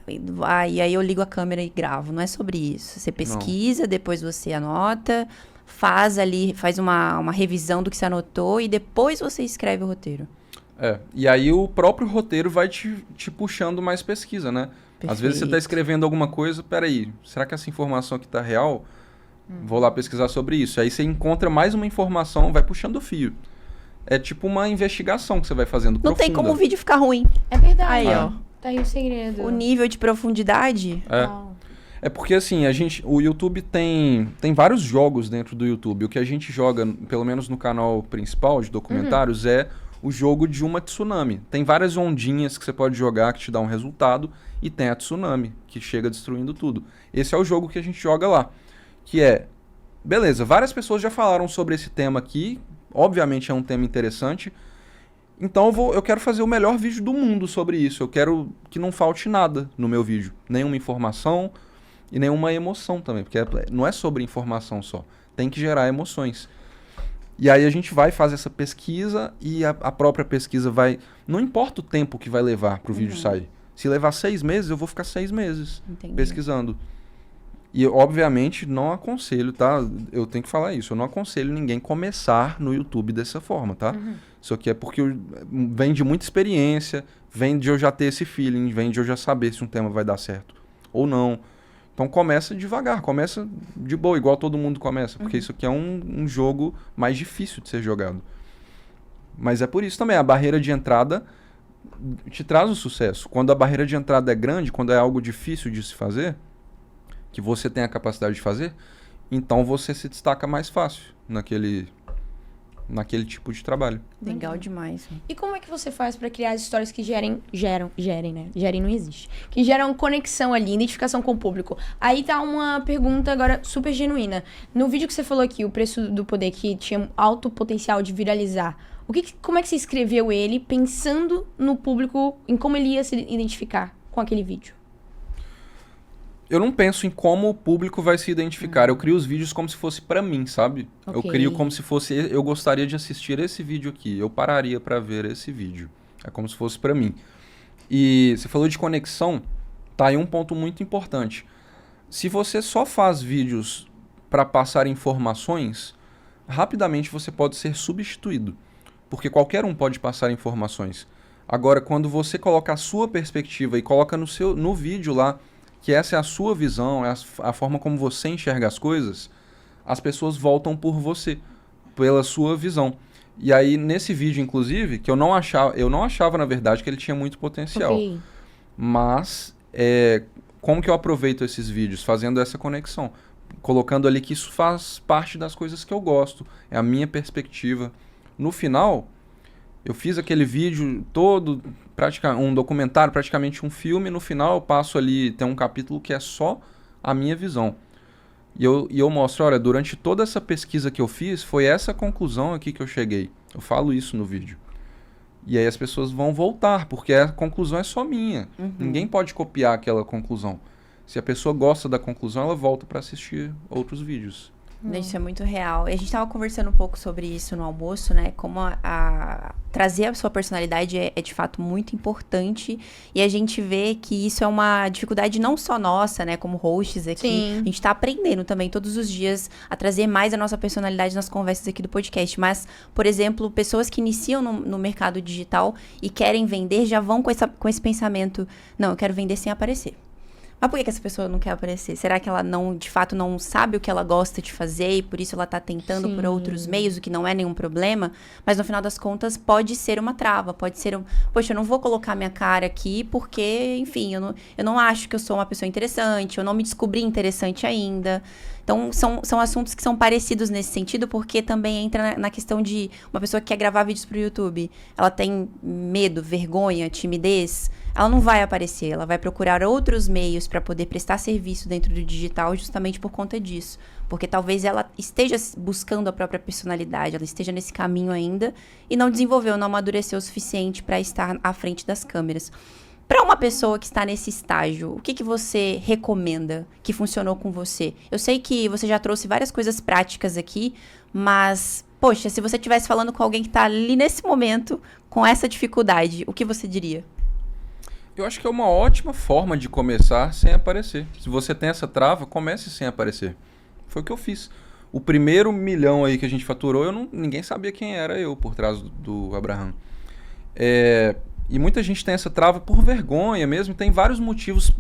E aí eu ligo a câmera e gravo. Não é sobre isso. Você pesquisa, depois você anota, faz uma revisão do que você anotou e depois você escreve o roteiro. E aí o próprio roteiro vai te puxando mais pesquisa, né? Perfeito. Às vezes você está escrevendo alguma coisa, peraí, será que essa informação aqui está real? Vou lá pesquisar sobre isso. Aí você encontra mais uma informação, vai puxando o fio. É tipo uma investigação que você vai fazendo Não profunda. tem como o vídeo ficar ruim. É verdade. Aí, ó. Tá aí o segredo. O nível de profundidade. É porque assim, o YouTube tem vários jogos dentro do YouTube. O que a gente joga, pelo menos no canal principal de documentários, é o jogo de uma tsunami. Tem várias ondinhas que você pode jogar que te dá um resultado, e tem a tsunami, que chega destruindo tudo. Esse é o jogo que a gente joga lá, que é... Beleza, várias pessoas já falaram sobre esse tema aqui, obviamente é um tema interessante, então eu quero fazer o melhor vídeo do mundo sobre isso, eu quero que não falte nada no meu vídeo, nenhuma informação e nenhuma emoção também, porque não é sobre informação só, tem que gerar emoções. E aí a gente vai fazer essa pesquisa e a própria pesquisa vai... Não importa o tempo que vai levar para o vídeo sair. Se levar 6 meses, eu vou ficar 6 meses pesquisando. E, obviamente, não aconselho, tá? Eu tenho que falar isso. Eu não aconselho ninguém começar no YouTube dessa forma, tá? Isso aqui é porque vem de muita experiência, vem de eu já ter esse feeling, vem de eu já saber se um tema vai dar certo ou não. Então começa devagar, começa de boa, igual todo mundo começa. Porque isso aqui é um jogo mais difícil de ser jogado. Mas é por isso também, a barreira de entrada te traz o sucesso. Quando a barreira de entrada é grande, quando é algo difícil de se fazer, que você tem a capacidade de fazer, então você se destaca mais fácil naquele tipo de trabalho. Legal demais. E como é que você faz pra criar as histórias que gerem, né? Gerem não existe. Que geram conexão ali, identificação com o público. Aí tá uma pergunta agora super genuína. No vídeo que você falou aqui, o preço do poder, que tinha alto potencial de viralizar, como é que você escreveu ele pensando no público, em como ele ia se identificar com aquele vídeo? Eu não penso em como o público vai se identificar. Eu crio os vídeos como se fosse pra mim, sabe? Ok. Eu crio como se fosse... Eu gostaria de assistir esse vídeo aqui. Eu pararia pra ver esse vídeo. É como se fosse pra mim. E você falou de conexão. Tá aí um ponto muito importante. Se você só faz vídeos pra passar informações, rapidamente você pode ser substituído. Porque qualquer um pode passar informações. Agora, quando você coloca a sua perspectiva e coloca no vídeo lá, que essa é a sua visão, é a forma como você enxerga as coisas, as pessoas voltam por você, pela sua visão. E aí, nesse vídeo, inclusive, que eu não achava, na verdade, que ele tinha muito potencial. Ok. Mas, como que eu aproveito esses vídeos? Fazendo essa conexão. Colocando ali que isso faz parte das coisas que eu gosto. É a minha perspectiva. No final, eu fiz aquele vídeo todo, um documentário, praticamente um filme. No final eu passo ali, tem um capítulo que é só a minha visão. E eu mostro, olha, durante toda essa pesquisa que eu fiz, foi essa conclusão aqui que eu cheguei. Eu falo isso no vídeo. E aí as pessoas vão voltar, porque a conclusão é só minha. Ninguém pode copiar aquela conclusão. Se a pessoa gosta da conclusão, ela volta para assistir outros vídeos. Isso é muito real. E a gente tava conversando um pouco sobre isso no almoço, né? Como trazer a sua personalidade é de fato muito importante. E a gente vê que isso é uma dificuldade não só nossa, né? Como hosts aqui. Sim. A gente tá aprendendo também todos os dias a trazer mais a nossa personalidade nas conversas aqui do podcast. Mas, por exemplo, pessoas que iniciam no mercado digital e querem vender já vão com esse pensamento: não, eu quero vender sem aparecer. Mas por que essa pessoa não quer aparecer? Será que ela de fato não sabe o que ela gosta de fazer e por isso ela tá tentando por outros meios, o que não é nenhum problema? Mas no final das contas pode ser uma trava, pode ser poxa, eu não vou colocar minha cara aqui porque, enfim, eu não acho que eu sou uma pessoa interessante, eu não me descobri interessante ainda. Então, são assuntos que são parecidos nesse sentido, porque também entra na questão de uma pessoa que quer gravar vídeos pro YouTube. Ela tem medo, vergonha, timidez. Ela não vai aparecer, ela vai procurar outros meios para poder prestar serviço dentro do digital justamente por conta disso. Porque talvez ela esteja buscando a própria personalidade, ela esteja nesse caminho ainda e não desenvolveu, não amadureceu o suficiente para estar à frente das câmeras. Para uma pessoa que está nesse estágio, o que você recomenda que funcionou com você? Eu sei que você já trouxe várias coisas práticas aqui, mas, poxa, se você estivesse falando com alguém que está ali nesse momento, com essa dificuldade, o que você diria? Eu acho que é uma ótima forma de começar sem aparecer. Se você tem essa trava, comece sem aparecer. Foi o que eu fiz. O primeiro 1 milhão aí que a gente faturou, ninguém sabia quem era eu por trás do Abraham. E muita gente tem essa trava por vergonha mesmo. Tem vários motivos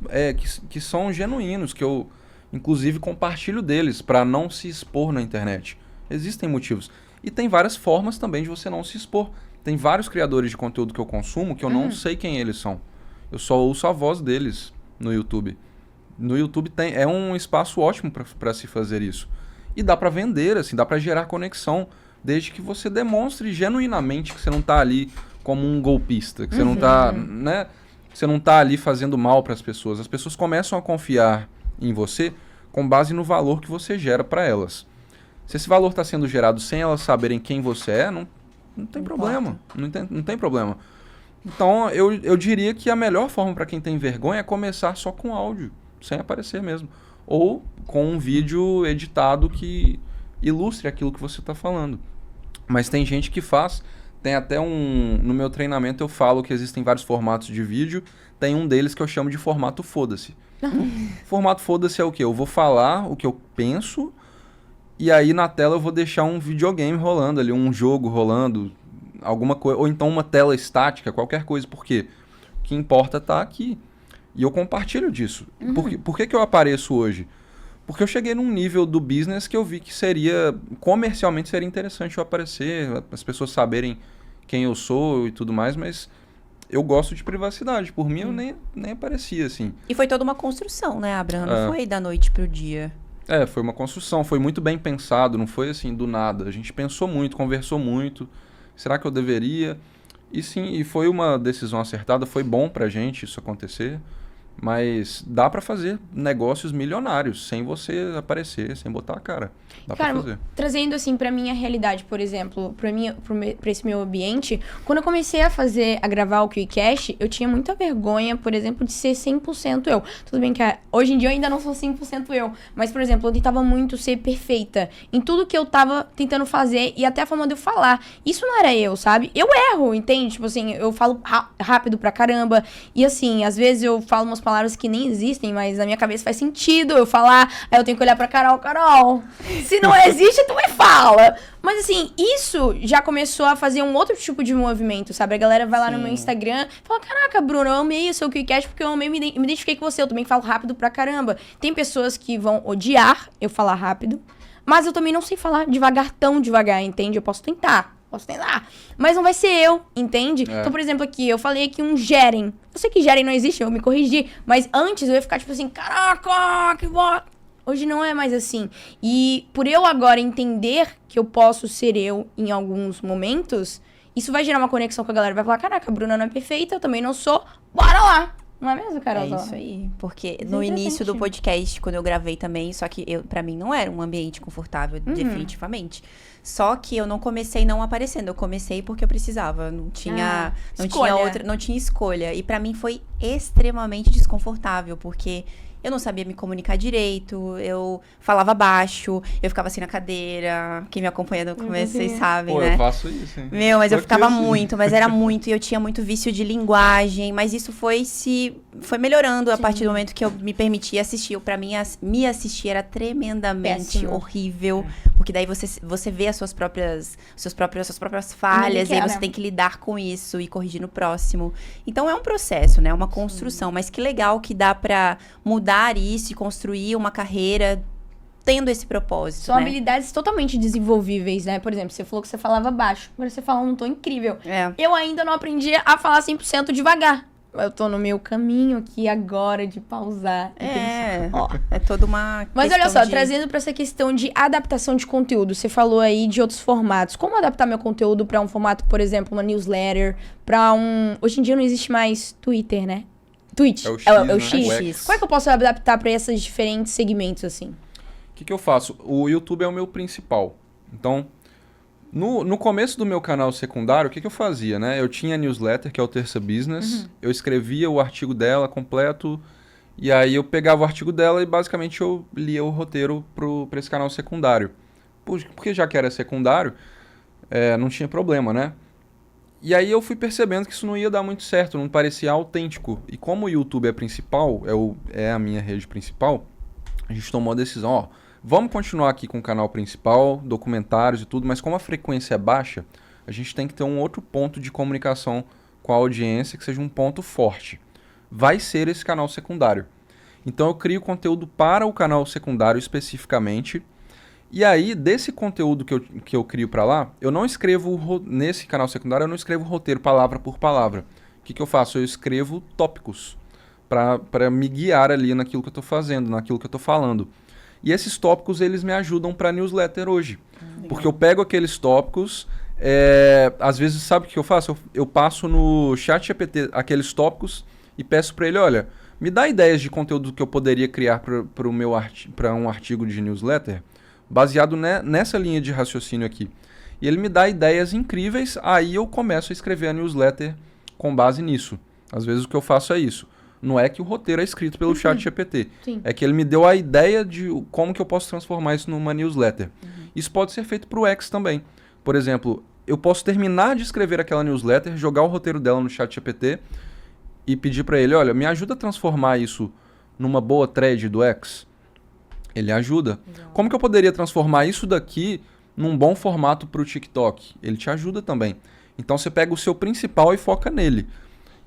que são genuínos, que eu, inclusive, compartilho deles para não se expor na internet. Existem motivos. E tem várias formas também de você não se expor. Tem vários criadores de conteúdo que eu consumo que eu não sei quem eles são. Eu só ouço a voz deles no YouTube. No YouTube é um espaço ótimo para se fazer isso. E dá para vender, assim, dá para gerar conexão. desde que você demonstre genuinamente que você não tá ali como um golpista, que você não tá, né? Você não tá ali fazendo mal para as pessoas. As pessoas começam a confiar em você com base no valor que você gera para elas. Se esse valor está sendo gerado sem elas saberem quem você é, não tem problema. Não tem problema. Então, eu diria que a melhor forma para quem tem vergonha é começar só com áudio, sem aparecer mesmo. Ou com um vídeo editado que ilustre aquilo que você está falando. Mas tem gente que faz... Tem até no meu treinamento eu falo que existem vários formatos de vídeo. Tem um deles que eu chamo de formato foda-se. Formato foda-se é o quê? Eu vou falar o que eu penso e aí na tela eu vou deixar um videogame rolando ali, um jogo rolando, alguma coisa, ou então uma tela estática, qualquer coisa, porque o que importa tá aqui. E eu compartilho disso. Por que eu apareço hoje? Porque eu cheguei num nível do business que eu vi que comercialmente seria interessante eu aparecer, as pessoas saberem quem eu sou e tudo mais, mas eu gosto de privacidade. Por mim, eu nem aparecia, assim. E foi toda uma construção, né, Abraham? Não foi da noite pro dia. Foi uma construção, foi muito bem pensado, não foi assim do nada. A gente pensou muito, conversou muito. Será que eu deveria? E sim, e foi uma decisão acertada, foi bom pra gente isso acontecer. Mas dá pra fazer negócios milionários sem você aparecer, sem botar a cara. Dá pra fazer. Trazendo assim pra minha realidade, por exemplo, pra esse meu ambiente, quando eu comecei a gravar o QCast, eu tinha muita vergonha, por exemplo, de ser 100% eu. Tudo bem que hoje em dia eu ainda não sou 100% eu, mas, por exemplo, eu tentava muito ser perfeita em tudo que eu tava tentando fazer e até a forma de eu falar. Isso não era eu, sabe? Eu erro, entende? Tipo assim, eu falo rápido pra caramba e assim, às vezes eu falo umas palavras que nem existem, mas na minha cabeça faz sentido eu falar, aí eu tenho que olhar pra Carol, se não existe, tu me fala. Mas assim, isso já começou a fazer um outro tipo de movimento, sabe? A galera vai lá no meu Instagram e fala, caraca, Bruno, eu amei o seu QCast porque eu amei, me identifiquei com você, eu também falo rápido pra caramba. Tem pessoas que vão odiar eu falar rápido, mas eu também não sei falar tão devagar, entende? Eu posso tentar, mas não vai ser eu, entende? Então, por exemplo, aqui, eu falei aqui um gerem. Eu sei que gerem não existe, eu me corrigi, mas antes eu ia ficar tipo assim, caraca, que bosta. Hoje não é mais assim. E por eu agora entender que eu posso ser eu em alguns momentos, isso vai gerar uma conexão com a galera. Vai falar, caraca, a Bruna não é perfeita, eu também não sou, bora lá! Não é mesmo, Carol? É isso aí. Porque no início do podcast, quando eu gravei também, só que pra mim não era um ambiente confortável, definitivamente. Só que eu não comecei não aparecendo. Eu comecei porque eu precisava. Não tinha escolha. E pra mim foi extremamente desconfortável, porque eu não sabia me comunicar direito, eu falava baixo, eu ficava assim na cadeira. Quem me acompanha no começo, vocês sabem, né? Eu faço isso, hein? Mas eu ficava mas era muito, e eu tinha muito vício de linguagem, mas isso foi melhorando a partir do momento que eu me permitia assistir. Pra mim, me assistir era tremendamente horrível, porque daí você vê as suas próprias falhas, e aí você tem que lidar com isso e corrigir no próximo. Então é um processo, né? Uma construção, mas que legal que dá pra mudar isso e construir uma carreira tendo esse propósito, São habilidades totalmente desenvolvíveis, né? Por exemplo, você falou que você falava baixo, agora você fala num tom incrível. Eu ainda não aprendi a falar 100% devagar. Eu tô no meu caminho aqui agora de pausar. É toda uma Mas olha só, trazendo pra essa questão de adaptação de conteúdo, você falou aí de outros formatos. Como adaptar meu conteúdo pra um formato, por exemplo, uma newsletter, pra Hoje em dia não existe mais Twitter, né? Twitch. É o X, né? Como é que eu posso adaptar pra esses diferentes segmentos, assim? O que eu faço? O YouTube é o meu principal. Então, no começo do meu canal secundário, o que eu fazia, né? Eu tinha a newsletter, que é o Terça Business. Eu escrevia o artigo dela completo. E aí eu pegava o artigo dela e basicamente eu lia o roteiro pra esse canal secundário. Porque já que era secundário, não tinha problema, né? E aí eu fui percebendo que isso não ia dar muito certo, não parecia autêntico. E como o YouTube é principal, é a minha rede principal, a gente tomou a decisão, vamos continuar aqui com o canal principal, documentários e tudo, mas como a frequência é baixa, a gente tem que ter um outro ponto de comunicação com a audiência que seja um ponto forte. Vai ser esse canal secundário. Então eu crio conteúdo para o canal secundário especificamente. E aí, desse conteúdo que eu crio para lá, eu não escrevo, nesse canal secundário, eu não escrevo roteiro palavra por palavra. O que eu faço? Eu escrevo tópicos para me guiar ali naquilo que eu estou fazendo, naquilo que eu estou falando. E esses tópicos, eles me ajudam para newsletter hoje. Porque eu pego aqueles tópicos, às vezes, sabe o que eu faço? Eu passo no ChatGPT aqueles tópicos e peço para ele, olha, me dá ideias de conteúdo que eu poderia criar para um artigo de newsletter, baseado nessa linha de raciocínio aqui. E ele me dá ideias incríveis, aí eu começo a escrever a newsletter com base nisso. Às vezes o que eu faço é isso. Não é que o roteiro é escrito pelo ChatGPT. É que ele me deu a ideia de como que eu posso transformar isso numa newsletter. Isso pode ser feito para o X também. Por exemplo, eu posso terminar de escrever aquela newsletter, jogar o roteiro dela no ChatGPT e pedir para ele, olha, me ajuda a transformar isso numa boa thread do X. Ele ajuda. Legal. Como que eu poderia transformar isso daqui num bom formato para o TikTok? Ele te ajuda também. Então você pega o seu principal e foca nele.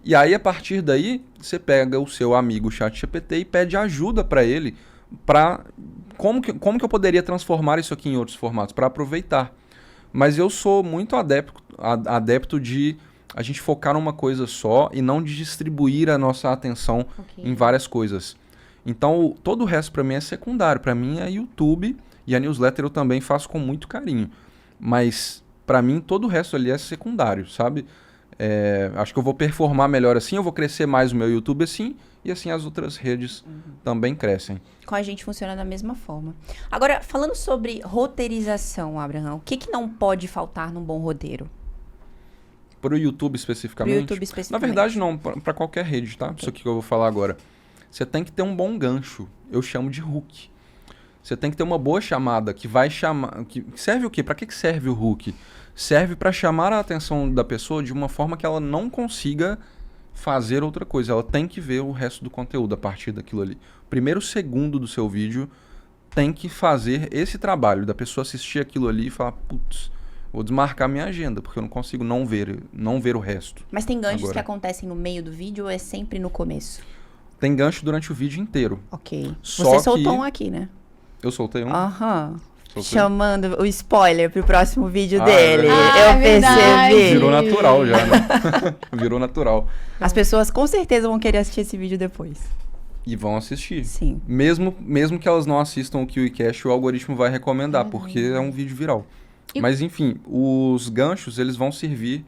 E aí, a partir daí, você pega o seu amigo ChatGPT e pede ajuda para ele para como que eu poderia transformar isso aqui em outros formatos, para aproveitar. Mas eu sou muito adepto de a gente focar numa coisa só e não de distribuir a nossa atenção em várias coisas. Então, todo o resto para mim é secundário. Para mim é YouTube e a newsletter eu também faço com muito carinho. Mas, para mim, todo o resto ali é secundário, sabe? Acho que eu vou performar melhor assim, eu vou crescer mais o meu YouTube assim, e assim as outras redes também crescem. Com a gente funciona da mesma forma. Agora, falando sobre roteirização, Abraham, o que não pode faltar num bom roteiro? Para o YouTube especificamente? Na verdade, não, para qualquer rede, tá? Isso aqui que eu vou falar agora. Você tem que ter um bom gancho, eu chamo de hook. Você tem que ter uma boa chamada que vai chamar... Que serve o quê? Para que serve o hook? Serve para chamar a atenção da pessoa de uma forma que ela não consiga fazer outra coisa. Ela tem que ver o resto do conteúdo a partir daquilo ali. O primeiro segundo do seu vídeo tem que fazer esse trabalho da pessoa assistir aquilo ali e falar, putz, vou desmarcar minha agenda, porque eu não consigo não ver o resto. Mas tem ganchos que acontecem no meio do vídeo ou é sempre no começo? Tem gancho durante o vídeo inteiro. Ok. Só Você soltou que... um aqui, né? Eu soltei um. Aham. Chamando o spoiler pro próximo vídeo É dele. verdade. Eu percebi. Virou natural já, né? Virou natural. As pessoas com certeza vão querer assistir esse vídeo depois. E vão assistir. Sim. Mesmo que elas não assistam o KiwiCast, o algoritmo vai recomendar, porque é um vídeo viral. Mas enfim, os ganchos eles vão servir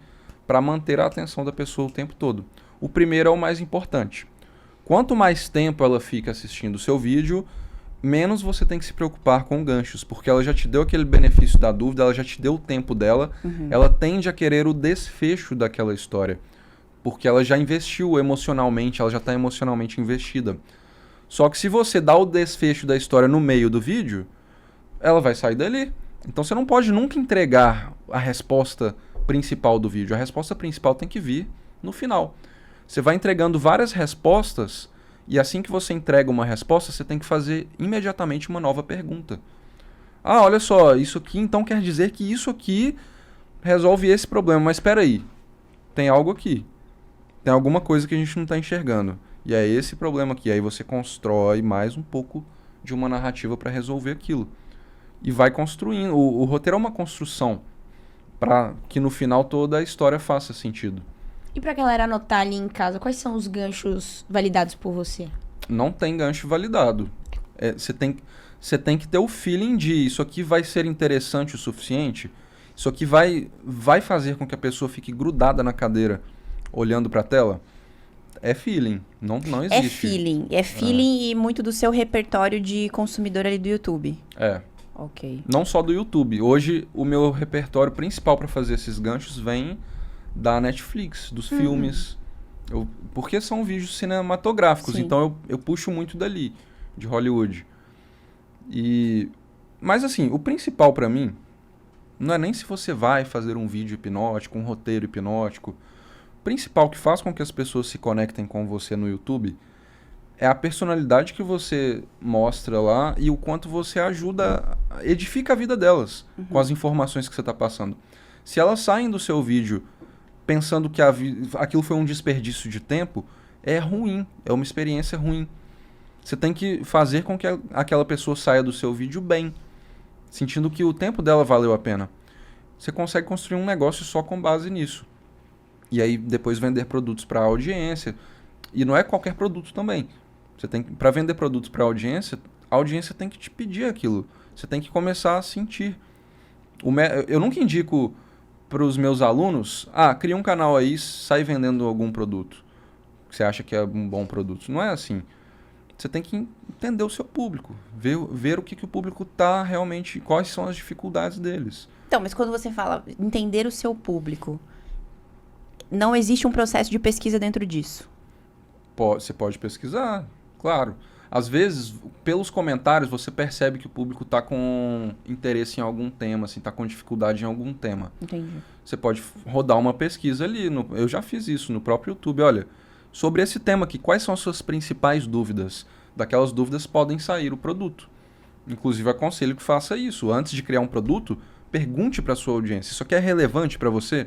para manter a atenção da pessoa o tempo todo. O primeiro é o mais importante. Quanto mais tempo ela fica assistindo o seu vídeo, menos você tem que se preocupar com ganchos, porque ela já te deu aquele benefício da dúvida, ela já te deu o tempo dela, ela tende a querer o desfecho daquela história, porque ela já investiu emocionalmente, ela já está emocionalmente investida. Só que se você dá o desfecho da história no meio do vídeo, ela vai sair dali. Então você não pode nunca entregar a resposta principal do vídeo. A resposta principal tem que vir no final. Você vai entregando várias respostas e assim que você entrega uma resposta, você tem que fazer imediatamente uma nova pergunta. Ah, olha só, isso aqui então quer dizer que isso aqui resolve esse problema. Mas espera aí, tem algo aqui. Tem alguma coisa que a gente não está enxergando. E é esse problema aqui. Aí você constrói mais um pouco de uma narrativa para resolver aquilo. E vai construindo. O roteiro é uma construção para que no final toda a história faça sentido. E pra galera anotar ali em casa, quais são os ganchos validados por você? Não tem gancho validado. Você tem que ter o feeling de isso aqui vai ser interessante o suficiente, isso aqui vai fazer com que a pessoa fique grudada na cadeira olhando para a tela. É feeling, não existe. É feeling e muito do seu repertório de consumidor ali do YouTube. Ok. Não só do YouTube. Hoje o meu repertório principal para fazer esses ganchos vem da Netflix, dos filmes. Porque são vídeos cinematográficos, então eu puxo muito dali, de Hollywood. Mas assim, o principal pra mim não é nem se você vai fazer um vídeo hipnótico, um roteiro hipnótico. O principal que faz com que as pessoas se conectem com você no YouTube é a personalidade que você mostra lá e o quanto você ajuda, edifica a vida delas com as informações que você está passando. Se elas saem do seu vídeo pensando que aquilo foi um desperdício de tempo, é ruim, é uma experiência ruim. Você tem que fazer com que aquela pessoa saia do seu vídeo bem, sentindo que o tempo dela valeu a pena. Você consegue construir um negócio só com base nisso. E aí depois vender produtos para a audiência. E não é qualquer produto também. Para vender produtos para a audiência tem que te pedir aquilo. Você tem que começar a sentir. Eu nunca indico para os meus alunos, cria um canal aí, sai vendendo algum produto que você acha que é um bom produto. Não é assim. Você tem que entender o seu público, ver o que o público tá realmente, quais são as dificuldades deles. Então, mas quando você fala entender o seu público, não existe um processo de pesquisa dentro disso? Você pode pesquisar, claro. Às vezes, pelos comentários, você percebe que o público está com interesse em algum tema, assim, está com dificuldade em algum tema. Entendi. Você pode rodar uma pesquisa ali. Eu já fiz isso no próprio YouTube. Olha, sobre esse tema aqui, quais são as suas principais dúvidas? Daquelas dúvidas podem sair o produto. Inclusive, aconselho que faça isso. Antes de criar um produto, pergunte para a sua audiência. Isso aqui é relevante para você?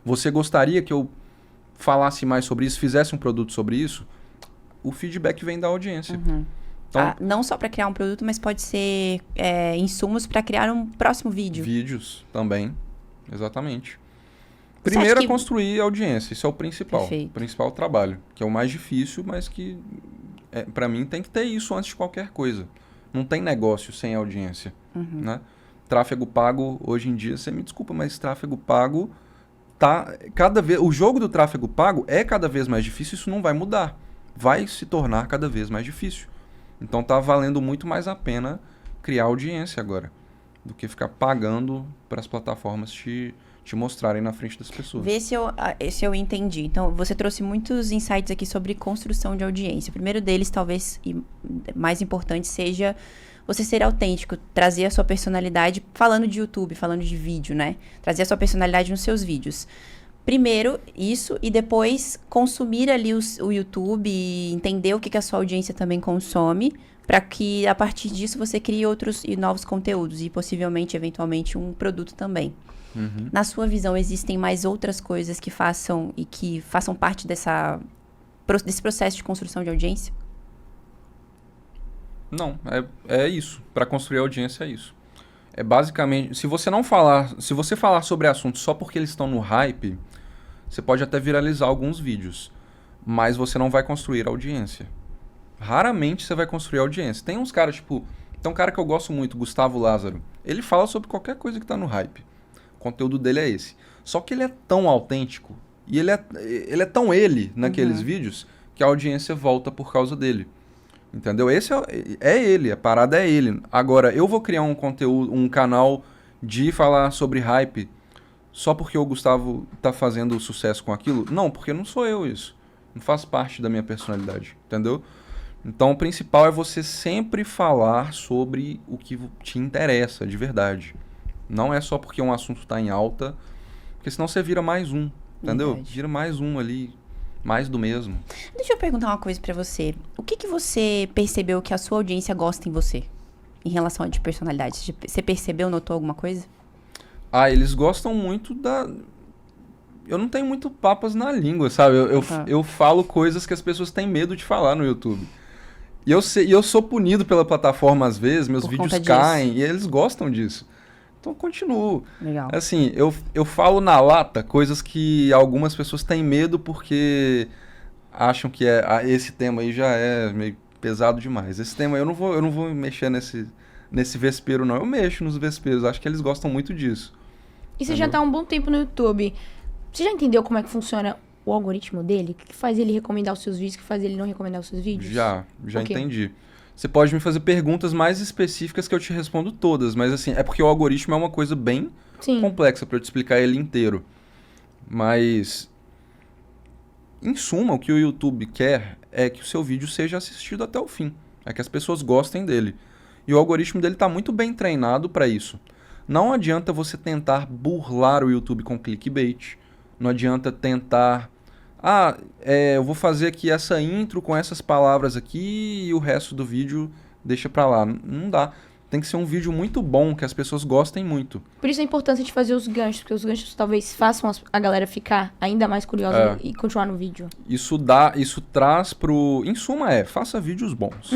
Você gostaria que eu falasse mais sobre isso, fizesse um produto sobre isso? O feedback vem da audiência. Então, não só para criar um produto, mas pode ser insumos para criar um próximo vídeo. Vídeos também, exatamente. Primeiro é construir audiência, isso é o principal. Perfeito. O principal trabalho, que é o mais difícil, mas que para mim tem que ter isso antes de qualquer coisa. Não tem negócio sem audiência, né? Tráfego pago, hoje em dia, você me desculpa, mas tráfego pago tá cada vez... O jogo do tráfego pago é cada vez mais difícil, isso não vai mudar. Vai se tornar cada vez mais difícil. Então tá valendo muito mais a pena criar audiência agora, do que ficar pagando para as plataformas te mostrarem na frente das pessoas. Vê se eu entendi. Então, você trouxe muitos insights aqui sobre construção de audiência. O primeiro deles, talvez, e mais importante, seja você ser autêntico, trazer a sua personalidade, falando de YouTube, falando de vídeo, né? Trazer a sua personalidade nos seus vídeos. Primeiro, isso, e depois consumir ali o YouTube e entender o que a sua audiência também consome, para que, a partir disso, você crie outros e novos conteúdos e, possivelmente, eventualmente, um produto também. Na sua visão, existem mais outras coisas que façam parte desse processo de construção de audiência? Não, é isso. Para construir audiência é isso. É basicamente, se você falar sobre assuntos só porque eles estão no hype, você pode até viralizar alguns vídeos, mas você não vai construir audiência. Raramente você vai construir audiência. Tem uns caras, tem um cara que eu gosto muito, Gustavo Lázaro. Ele fala sobre qualquer coisa que tá no hype. O conteúdo dele é esse. Só que ele é tão autêntico e ele é tão ele naqueles vídeos que a audiência volta por causa dele. Entendeu? Esse é ele, a parada é ele. Agora, eu vou criar um conteúdo, um canal de falar sobre hype só porque o Gustavo tá fazendo sucesso com aquilo? Não, porque não sou eu isso. Não faz parte da minha personalidade, entendeu? Então, o principal é você sempre falar sobre o que te interessa, de verdade. Não é só porque um assunto tá em alta, porque senão você vira mais um, entendeu? Verdade. Vira mais um ali, mais do mesmo. Deixa eu perguntar uma coisa pra você. O que você percebeu que a sua audiência gosta em você? Em relação a de personalidade? Você percebeu, notou alguma coisa? Eles gostam muito da... Eu não tenho muito papas na língua, sabe? Eu falo coisas que as pessoas têm medo de falar no YouTube. E eu sou punido pela plataforma às vezes, meus vídeos caem, e eles gostam disso. Então, continuo. Legal. Assim, eu falo na lata coisas que algumas pessoas têm medo porque acham que esse tema aí já é meio pesado demais. Esse tema aí eu não vou mexer nesse vespeiro, não. Eu mexo nos vesperos, acho que eles gostam muito disso. E você já tá há um bom tempo no YouTube. Você já entendeu como é que funciona o algoritmo dele? O que faz ele recomendar os seus vídeos, o que faz ele não recomendar os seus vídeos? Já entendi. Você pode me fazer perguntas mais específicas que eu te respondo todas, mas assim, é porque o algoritmo é uma coisa bem complexa para eu te explicar ele inteiro. Mas, em suma, o que o YouTube quer é que o seu vídeo seja assistido até o fim. É que as pessoas gostem dele. E o algoritmo dele está muito bem treinado para isso. Não adianta você tentar burlar o YouTube com clickbait. Não adianta tentar... eu vou fazer aqui essa intro com essas palavras aqui e o resto do vídeo deixa pra lá. Não dá. Tem que ser um vídeo muito bom, que as pessoas gostem muito. Por isso a importância de fazer os ganchos, porque os ganchos talvez façam a galera ficar ainda mais curiosa e continuar no vídeo. Isso traz pro... Em suma faça vídeos bons.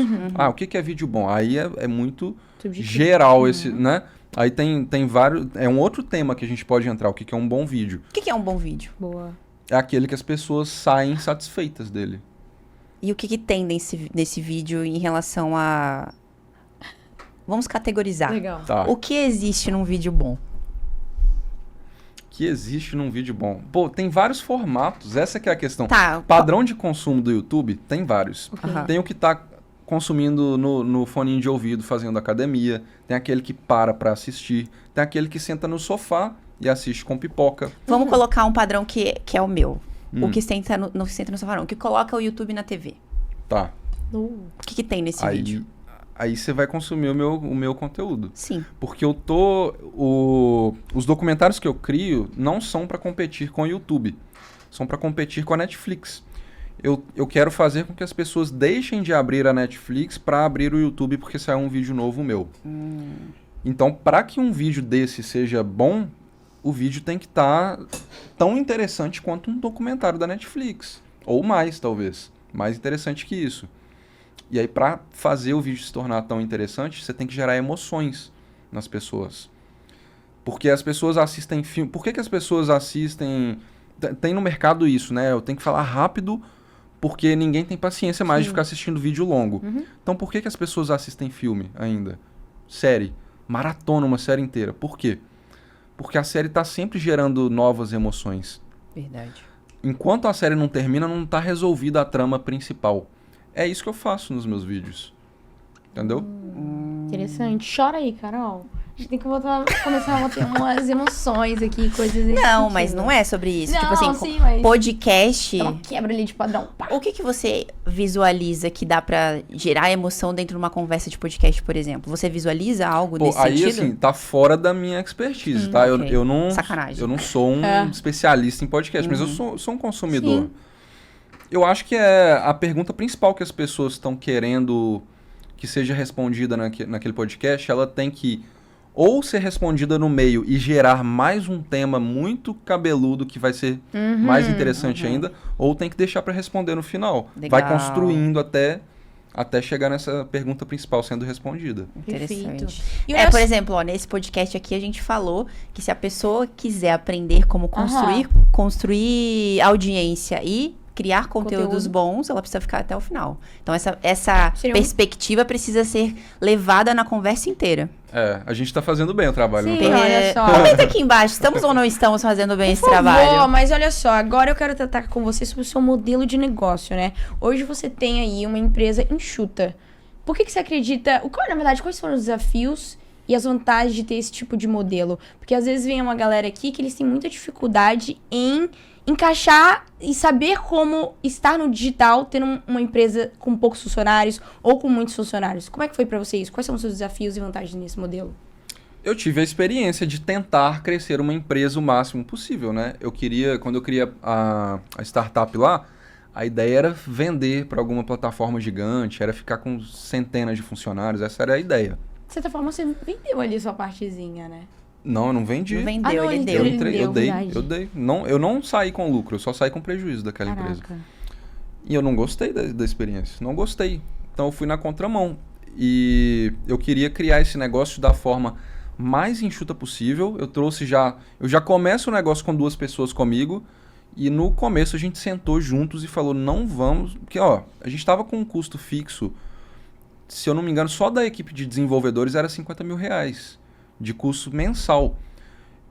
O que é vídeo bom? Aí é muito subjetivo. Geral esse, né? Aí tem vários... É um outro tema que a gente pode entrar, o que é um bom vídeo. O que é um bom vídeo? Boa. É aquele que as pessoas saem satisfeitas dele. E o que tem nesse vídeo em relação a... Vamos categorizar. Legal. Tá. O que existe num vídeo bom? que existe num vídeo bom? Pô, tem vários formatos, essa que é a questão. Tá. Padrão de consumo do YouTube tem vários. Aham. Tem o que tá consumindo no foninho de ouvido, fazendo academia. Tem aquele que para pra assistir. Tem aquele que senta no sofá e assiste com pipoca. Vamos colocar um padrão que é o meu. Hum. O que senta no senta no sofá, não. O que coloca o YouTube na TV. Tá. O que tem nesse vídeo? Aí você vai consumir o meu conteúdo. Sim. Porque os documentários que eu crio não são para competir com o YouTube. São para competir com a Netflix. Eu quero fazer com que as pessoas deixem de abrir a Netflix para abrir o YouTube porque saiu um vídeo novo meu. Então, para que um vídeo desse seja bom, o vídeo tem que estar tão interessante quanto um documentário da Netflix. Ou mais, talvez. Mais interessante que isso. E aí, para fazer o vídeo se tornar tão interessante, você tem que gerar emoções nas pessoas. Porque as pessoas assistem filme... Por que as pessoas assistem... Tem no mercado isso, né? Eu tenho que falar rápido porque ninguém tem paciência mais de ficar assistindo vídeo longo. Então, por que as pessoas assistem filme ainda? Série. Maratona uma série inteira. Por quê? Porque a série está sempre gerando novas emoções. Verdade. Enquanto a série não termina, não está resolvida a trama principal. É isso que eu faço nos meus vídeos. Entendeu? Interessante. Chora aí, Carol. A gente tem que começar a ter umas emoções aqui, coisas desse Não, sentido. mas não é sobre isso. Não, Tipo assim, sim, mas... podcast... Ela quebra ali de padrão. Pá. O que você visualiza que dá pra gerar emoção dentro de uma conversa de podcast, por exemplo? Você visualiza algo nesse aí, sentido? assim, tá fora da minha expertise, tá? ok. Eu não... Sacanagem. Eu não sou um especialista em podcast, mas eu sou um consumidor. Sim. Eu acho que é a pergunta principal que as pessoas estão querendo que seja respondida naquele podcast, ela tem que ou ser respondida no meio e gerar mais um tema muito cabeludo que vai ser mais interessante ainda, ou tem que deixar para responder no final. Legal. Vai construindo até chegar nessa pergunta principal sendo respondida. Interessante. Perfeito. E o Por nosso- exemplo, ó, nesse podcast aqui a gente falou que se a pessoa quiser aprender como construir audiência e criar conteúdos Conteúdo. bons, ela precisa ficar até o final. Então essa Seria um- perspectiva precisa ser levada na conversa inteira. É, a gente tá fazendo bem o trabalho. Sim, não tá? olha só. Comenta aqui embaixo, estamos ou não estamos fazendo bem esse Por favor, trabalho? mas olha só, agora eu quero tratar com você sobre o seu modelo de negócio, né? Hoje você tem aí uma empresa enxuta. Por que você acredita... Na verdade, quais foram os desafios e as vantagens de ter esse tipo de modelo? Porque às vezes vem uma galera aqui que eles têm muita dificuldade em encaixar e saber como estar no digital, tendo uma empresa com poucos funcionários ou com muitos funcionários. Como é que foi pra você isso? Quais são os seus desafios e vantagens nesse modelo? Eu tive a experiência de tentar crescer uma empresa o máximo possível, né? Quando eu criei a startup lá, a ideia era vender para alguma plataforma gigante, era ficar com centenas de funcionários, essa era a ideia. De certa forma, você vendeu ali sua partezinha, né? Não, eu não vendi. Não vendeu, Ah, não, ele ele deu. Eu Ele entrei, deu, eu dei, verdade. eu dei. Não, eu não saí com lucro, eu só saí com prejuízo daquela empresa. Caraca. E eu não gostei da experiência, não gostei. Então eu fui na contramão. E eu queria criar esse negócio da forma mais enxuta possível. Eu já começo o negócio com 2 pessoas comigo. E no começo a gente sentou juntos e falou, não vamos... Porque, ó, a gente tava com um custo fixo, se eu não me engano, só da equipe de desenvolvedores era R$50 mil de custo mensal.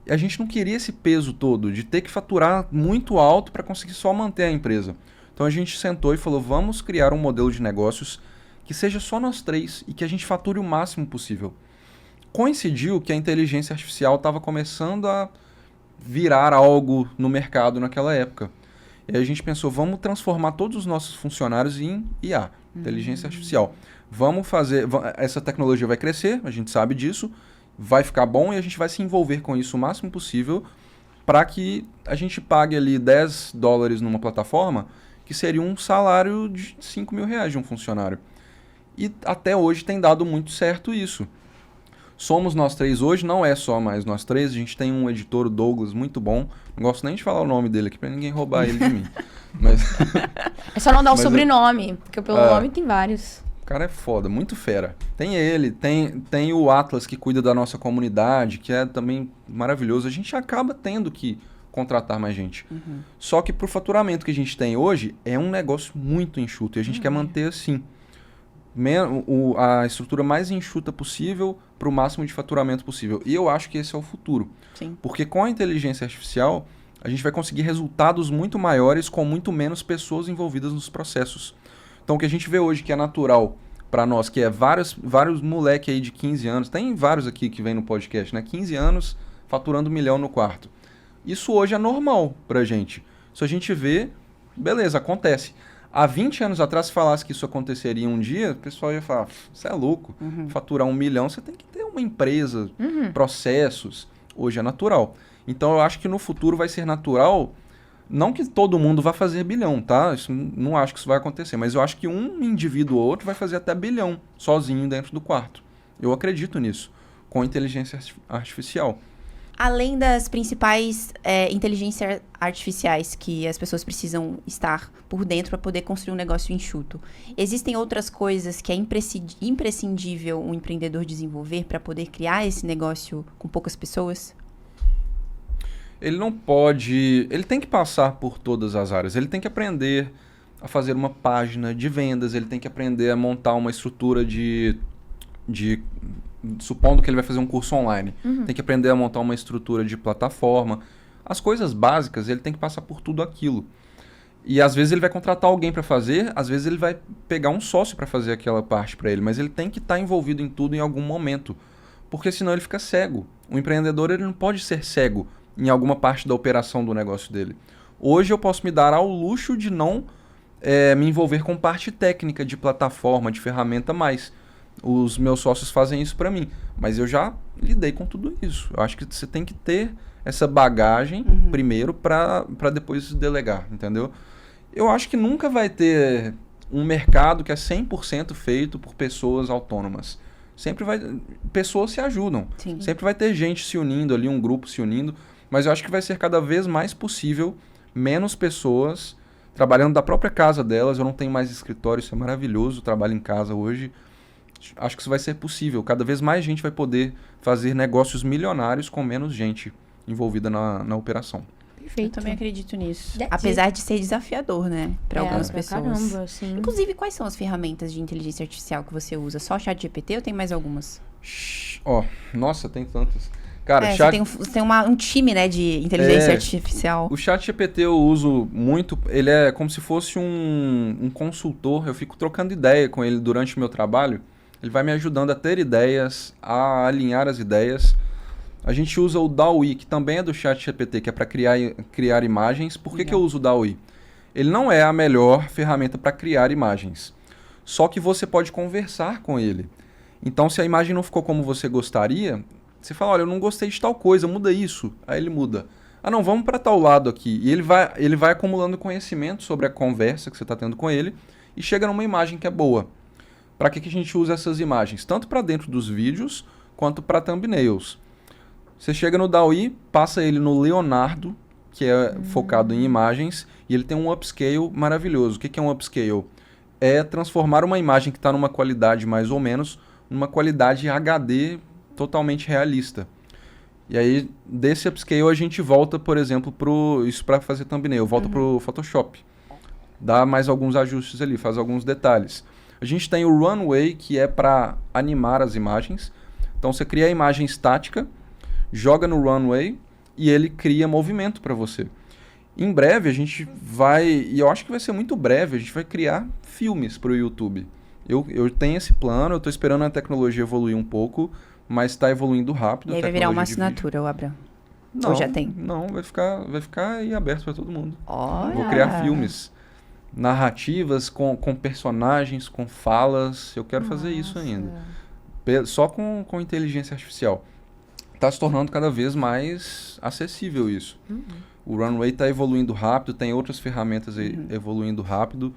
E a gente não queria esse peso todo de ter que faturar muito alto para conseguir só manter a empresa. Então a gente sentou e falou, vamos criar um modelo de negócios que seja só nós 3 e que a gente fature o máximo possível. Coincidiu que a inteligência artificial estava começando a virar algo no mercado naquela época. E aí a gente pensou, vamos transformar todos os nossos funcionários em IA, inteligência artificial. Vamos fazer... Essa tecnologia vai crescer, a gente sabe disso, vai ficar bom e a gente vai se envolver com isso o máximo possível para que a gente pague ali $10 numa plataforma, que seria um salário de R$5 mil de um funcionário. E até hoje tem dado muito certo isso. Somos nós 3 hoje, não é só mais nós 3, a gente tem um editor, o Douglas, muito bom. Não gosto nem de falar o nome dele aqui para ninguém roubar ele de mim. Mas É só não dar o Mas sobrenome, porque pelo nome tem vários. o cara é foda, muito fera. Tem ele, tem o Atlas que cuida da nossa comunidade, que é também maravilhoso. A gente acaba tendo que contratar mais gente. Só que pro faturamento que a gente tem hoje, é um negócio muito enxuto e a gente quer manter assim. a estrutura mais enxuta possível para o máximo de faturamento possível. E eu acho que esse é o futuro. Sim. Porque com a inteligência artificial, a gente vai conseguir resultados muito maiores com muito menos pessoas envolvidas nos processos. Então, o que a gente vê hoje que é natural para nós, que é vários moleque aí de 15 anos, tem vários aqui que vem no podcast, né? 15 anos faturando 1 milhão no quarto. Isso hoje é normal pra gente. Se a gente vê, beleza, acontece. Há 20 anos atrás, se falasse que isso aconteceria um dia, o pessoal ia falar, você é louco, faturar 1 milhão, você tem que ter uma empresa, processos. Hoje é natural. Então, eu acho que no futuro vai ser natural, não que todo mundo vá fazer bilhão, tá? Não acho que isso vai acontecer, mas eu acho que um indivíduo ou outro vai fazer até bilhão, sozinho dentro do quarto. Eu acredito nisso, com inteligência artificial. Além das principais inteligências artificiais que as pessoas precisam estar por dentro para poder construir um negócio enxuto, existem outras coisas que é imprescindível um empreendedor desenvolver para poder criar esse negócio com poucas pessoas? Ele não pode... Ele tem que passar por todas as áreas. Ele tem que aprender a fazer uma página de vendas, ele tem que aprender a montar uma estrutura de supondo que ele vai fazer um curso online. Tem que aprender a montar uma estrutura de plataforma. As coisas básicas, ele tem que passar por tudo aquilo. E às vezes ele vai contratar alguém para fazer, às vezes ele vai pegar um sócio para fazer aquela parte para ele, mas ele tem que estar envolvido em tudo em algum momento, porque senão ele fica cego. O empreendedor ele não pode ser cego em alguma parte da operação do negócio dele. Hoje eu posso me dar ao luxo de não me envolver com parte técnica de plataforma, de ferramenta mais. Os meus sócios fazem isso para mim, mas eu já lidei com tudo isso. Eu acho que você tem que ter essa bagagem primeiro para depois delegar, entendeu? Eu acho que nunca vai ter um mercado que é 100% feito por pessoas autônomas. Pessoas se ajudam. Sim. Sempre vai ter gente se unindo ali, um grupo se unindo, mas eu acho que vai ser cada vez mais possível menos pessoas trabalhando da própria casa delas. Eu não tenho mais escritório, isso é maravilhoso, trabalho em casa hoje. Acho que isso vai ser possível. Cada vez mais gente vai poder fazer negócios milionários com menos gente envolvida na operação. Eu também acredito nisso. That's Apesar de ser desafiador, né? Para algumas pra pessoas. Caramba, sim. Inclusive, quais são as ferramentas de inteligência artificial que você usa? Só o ChatGPT ou tem mais algumas? Nossa, tem tantas. Cara, você tem um time, né, de inteligência artificial. O ChatGPT eu uso muito, ele é como se fosse um consultor, eu fico trocando ideia com ele durante o meu trabalho, ele vai me ajudando a ter ideias, a alinhar as ideias. A gente usa o DALL-E, que também é do ChatGPT, que é para criar imagens. Por que eu uso o DALL-E? Ele não é a melhor ferramenta para criar imagens, só que você pode conversar com ele. Então, se a imagem não ficou como você gostaria, você fala, olha, eu não gostei de tal coisa, muda isso. Aí ele muda. Ah, não, vamos para tal lado aqui. E ele vai acumulando conhecimento sobre a conversa que você está tendo com ele e chega numa imagem que é boa. Para que a gente usa essas imagens? Tanto para dentro dos vídeos, quanto para thumbnails. Você chega no DALL-E, passa ele no Leonardo, que é focado em imagens, e ele tem um upscale maravilhoso. O que é um upscale? É transformar uma imagem que está numa qualidade mais ou menos, numa qualidade HD totalmente realista. E aí, desse upscale, a gente volta, por exemplo, isso para fazer thumbnail, volta para o Photoshop. Dá mais alguns ajustes ali, faz alguns detalhes. A gente tem o Runway, que é para animar as imagens. Então, você cria a imagem estática, joga no Runway e ele cria movimento para você. Em breve, a gente vai, e eu acho que vai ser muito breve, a gente vai criar filmes para o YouTube. Eu tenho esse plano, eu estou esperando a tecnologia evoluir um pouco, mas está evoluindo rápido. E aí vai virar uma assinatura, o Abraham? Não, ou já tem? Não, vai ficar aí aberto para todo mundo. Olha. Vou criar filmes, narrativas com personagens, com falas. Eu quero fazer isso ainda. Só com inteligência artificial. Está se tornando cada vez mais acessível isso. O Runway está evoluindo rápido, tem outras ferramentas evoluindo rápido.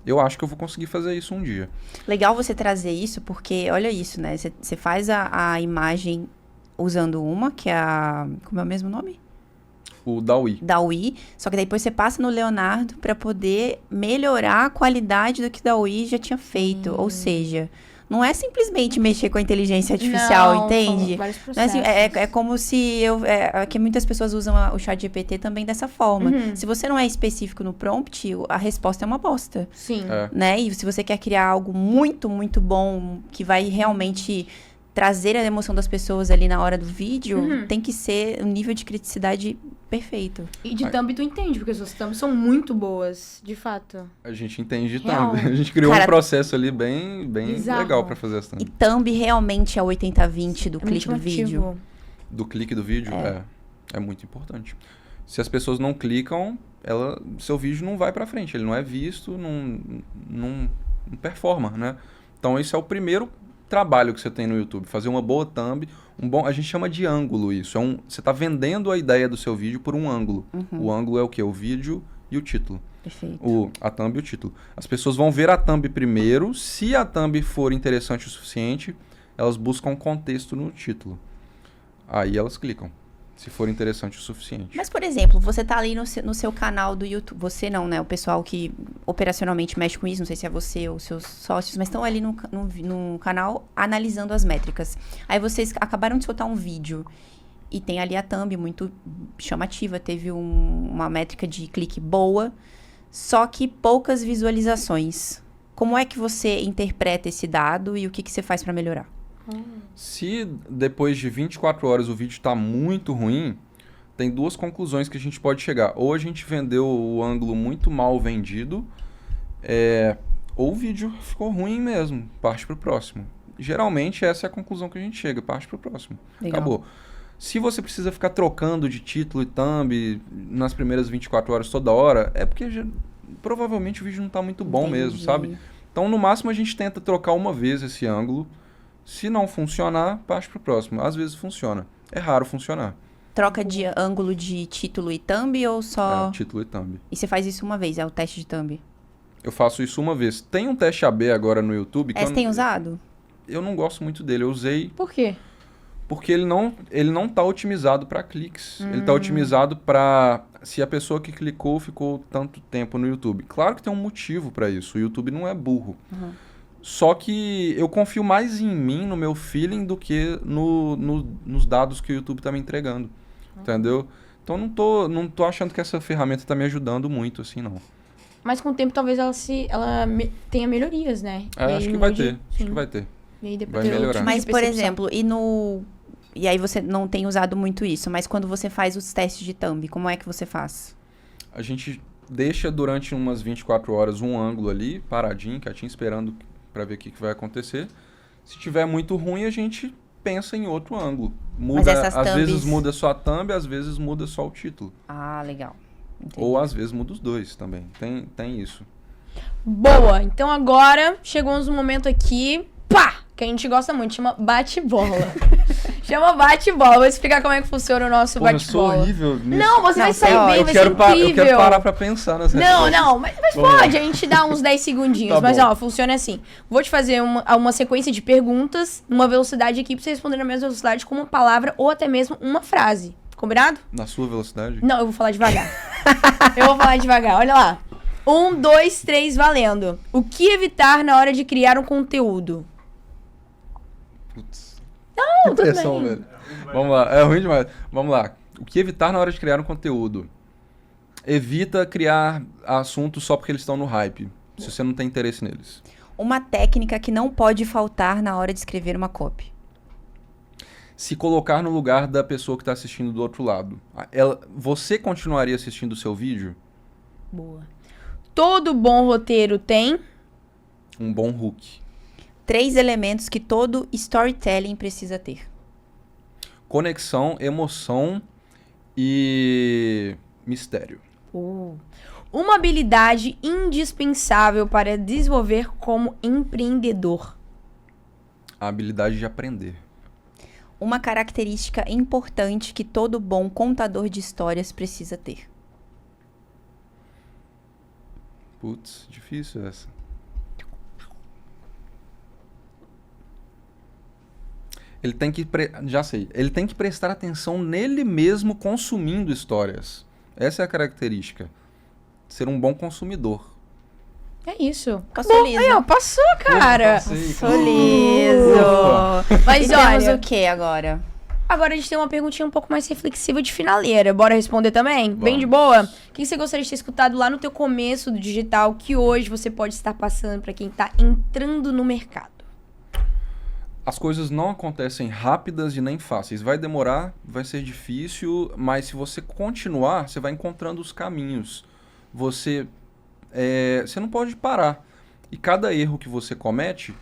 Eu acho que eu vou conseguir fazer isso um dia. Legal você trazer isso, porque olha isso, né? Você faz a imagem usando uma, que é a... Como é o mesmo nome? O DALL-E. DALL-E, só que depois você passa no Leonardo para poder melhorar a qualidade do que o DALL-E já tinha feito. Ou seja, não é simplesmente mexer com a inteligência artificial, Não, entende? são vários Não é, assim, processos. é como se que muitas pessoas usam o chat GPT também dessa forma. Se você não é específico no prompt, a resposta é uma bosta. Sim. É. Né? E se você quer criar algo muito, muito bom, que vai realmente trazer a emoção das pessoas ali na hora do vídeo, tem que ser um nível de criticidade perfeito. E de thumb tu entende, porque suas thumbs são muito boas, de fato. A gente entende Real. tanto. A gente criou Cara, um processo ali bem bizarro. legal pra fazer essa E thumb realmente é o 80-20 do É clique muito do vídeo. motivo. do clique do vídeo. É muito importante. Se as pessoas não clicam, seu vídeo não vai pra frente. Ele não é visto, não performa, né? Então esse é o primeiro trabalho que você tem no YouTube. Fazer uma boa thumb, a gente chama de ângulo isso. Você está vendendo a ideia do seu vídeo por um ângulo. O ângulo é o quê? O vídeo e o título. Perfeito. A thumb e o título. As pessoas vão ver a thumb primeiro. Se a thumb for interessante o suficiente, elas buscam contexto no título. Aí elas clicam. Se for interessante o suficiente. Mas, por exemplo, você tá ali no seu canal do YouTube. Você não, né? O pessoal que operacionalmente mexe com isso, não sei se é você ou seus sócios, mas estão ali no canal analisando as métricas. Aí vocês acabaram de soltar um vídeo e tem ali a thumb muito chamativa, teve uma métrica de clique boa, só que poucas visualizações. Como é que você interpreta esse dado e o que você faz para melhorar? Se depois de 24 horas o vídeo está muito ruim, tem duas conclusões que a gente pode chegar. Ou a gente vendeu o ângulo muito mal vendido, ou o vídeo ficou ruim mesmo, parte para o próximo. Geralmente essa é a conclusão que a gente chega, parte para o próximo. Legal. Acabou. Se você precisa ficar trocando de título e thumb nas primeiras 24 horas toda hora, é porque provavelmente o vídeo não está muito bom mesmo, sabe? Então no máximo a gente tenta trocar uma vez esse ângulo. Se não funcionar, parte pro próximo. Às vezes funciona. É raro funcionar. Troca de ângulo de título e thumb ou só... Título e thumb. E você faz isso uma vez, é o teste de thumb? Eu faço isso uma vez. Tem um teste AB agora no YouTube. Você tem usado? Eu não gosto muito dele. Eu usei Por quê? porque ele não tá otimizado para cliques. Ele tá otimizado para se a pessoa que clicou ficou tanto tempo no YouTube. Claro que tem um motivo para isso. O YouTube não é burro. Só que eu confio mais em mim, no meu feeling, do que nos dados que o YouTube tá me entregando. Entendeu? Então não tô achando que essa ferramenta tá me ajudando muito, assim, não. Mas com o tempo talvez ela tenha melhorias, né? E aí Acho que vai mude, ter. Acho sim. que vai ter. E aí depois Vai tem outro melhorar. tipo de Mas, por percepção. exemplo, e aí você não tem usado muito isso, mas quando você faz os testes de thumb, como é que você faz? A gente deixa durante umas 24 horas um ângulo ali, paradinho, quietinho, esperando para ver o que vai acontecer. Se tiver muito ruim, a gente pensa em outro ângulo. Mas essas às vezes thumbs- muda só a thumb, às vezes muda só o título. Ah, legal. Entendi. Ou às vezes muda os dois também. Tem isso. Boa! Então agora chegamos no momento aqui, pá! Que a gente gosta muito, chama bate-bola. Chama bate-bola. Vou explicar como é que funciona o nosso Porra, eu sou bate-bola. horrível nisso. Não, você vai você é sair bem, ótimo. vai ser incrível. Eu quero parar pra pensar nessa Não, mas Vamos pode, lá. a gente dá uns 10 segundinhos. Tá Mas, bom. ó, funciona assim. Vou te fazer uma sequência de perguntas, numa velocidade aqui, pra você responder na mesma velocidade com uma palavra ou até mesmo uma frase. Combinado? Na sua velocidade? Não, eu vou falar devagar. Eu vou falar devagar, olha lá. 1, 2, 3, valendo. O que evitar na hora de criar um conteúdo? Putz. Não, Que tudo pressão, bem. velho. Vamos lá, é ruim demais. Vamos lá. O que evitar na hora de criar um conteúdo? Evita criar assuntos só porque eles estão no hype, se você não tem interesse neles. Uma técnica que não pode faltar na hora de escrever uma copy. Se colocar no lugar da pessoa que está assistindo do outro lado. Você continuaria assistindo o seu vídeo? Boa. Todo bom roteiro tem... Um bom hook. 3 elementos que todo storytelling precisa ter. Conexão, emoção e mistério. Uma habilidade indispensável para desenvolver como empreendedor. A habilidade de aprender. Uma característica importante que todo bom contador de histórias precisa ter. Putz, difícil essa. Ele tem que... Já sei. Ele tem que prestar atenção nele mesmo consumindo histórias. Essa é a característica. Ser um bom consumidor. É isso. Passou Bom, liso. aí, ó, passou, cara. Passou liso. Mas E temos olha, o que agora? agora a gente tem uma perguntinha um pouco mais reflexiva de finaleira. Bora responder também? Bem Vamos. de boa? O que você gostaria de ter escutado lá no teu começo do digital que hoje você pode estar passando pra quem tá entrando no mercado? As coisas não acontecem rápidas e nem fáceis. Vai demorar, vai ser difícil, mas se você continuar, você vai encontrando os caminhos. Você não pode parar. E cada erro que você comete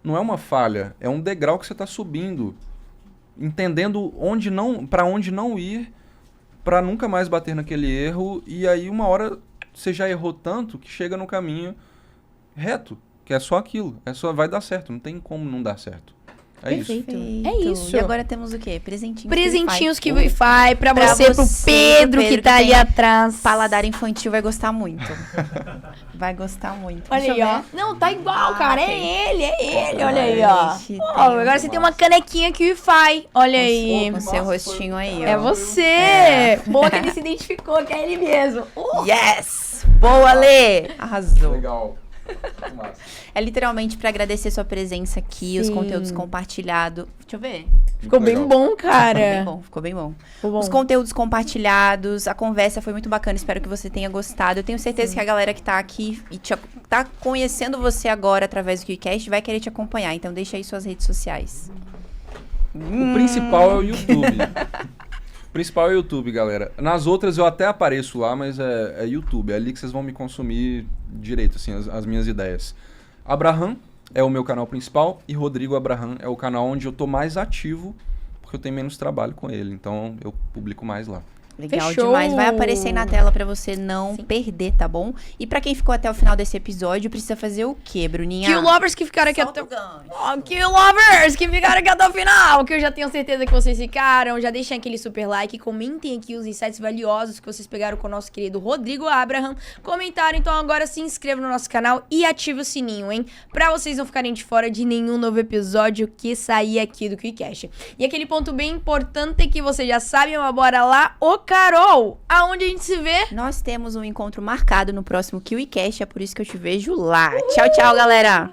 não é uma falha, é um degrau que você está subindo, entendendo para onde não ir, para nunca mais bater naquele erro. E aí uma hora você já errou tanto que chega no caminho reto, que é só aquilo, vai dar certo, não tem como não dar certo. É isso. Perfeito. É isso. E agora temos o quê? Presentinhos. Presentinhos que Wi-Fi pra Pra você, pro você, Pedro pro Pedro que tá que ali tem atrás. Paladar infantil vai gostar muito. Vai gostar muito. Olha Deixa aí, eu ó. ver. Não, tá igual, cara. tem. É ele, olha aí, ó. Gente, Ó, tem agora você tem uma canequinha que Wi-Fi. Olha aí. Com seu rostinho aí, ó. É você. Boa que ele se identificou, que é ele mesmo. Yes! Boa, Lê! Arrasou. Legal. É literalmente pra agradecer sua presença aqui, os Sim. conteúdos compartilhados. Deixa eu ver. Ficou bem Legal. bom, Ficou bem cara. bom, ficou bem bom. Ficou bom. Os conteúdos compartilhados, a conversa foi muito bacana, espero que você tenha gostado. Eu tenho certeza que a galera que tá aqui e tá conhecendo você agora através do KiwiCast vai querer te acompanhar, então deixa aí suas redes sociais. O principal é o YouTube. O principal é o YouTube, galera. Nas outras eu até apareço lá, mas é YouTube. É ali que vocês vão me consumir direito, assim, as minhas ideias. Abraham é o meu canal principal e Rodrigo Abraham é o canal onde eu tô mais ativo, porque eu tenho menos trabalho com ele. Então eu publico mais lá. Legal Fechou. demais. Vai aparecer aí na tela pra você não perder, tá bom? E pra quem ficou até o final desse episódio, precisa fazer o quê, Bruninha? Kill Lovers que ficaram aqui Solta até... o gancho. Ó, Kill Lovers que ficaram aqui até o final, que eu já tenho certeza que vocês ficaram. Já deixem aquele super like, comentem aqui os insights valiosos que vocês pegaram com o nosso querido Rodrigo Abraham. Comentaram, então agora se inscreva no nosso canal e ative o sininho, hein? Pra vocês não ficarem de fora de nenhum novo episódio que sair aqui do KiwiCast. E aquele ponto bem importante que vocês já sabem, mas bora lá. Ô, Carol, aonde a gente se vê? Nós temos um encontro marcado no próximo KiwiCast, é por isso que eu te vejo lá. Tchau, tchau, galera!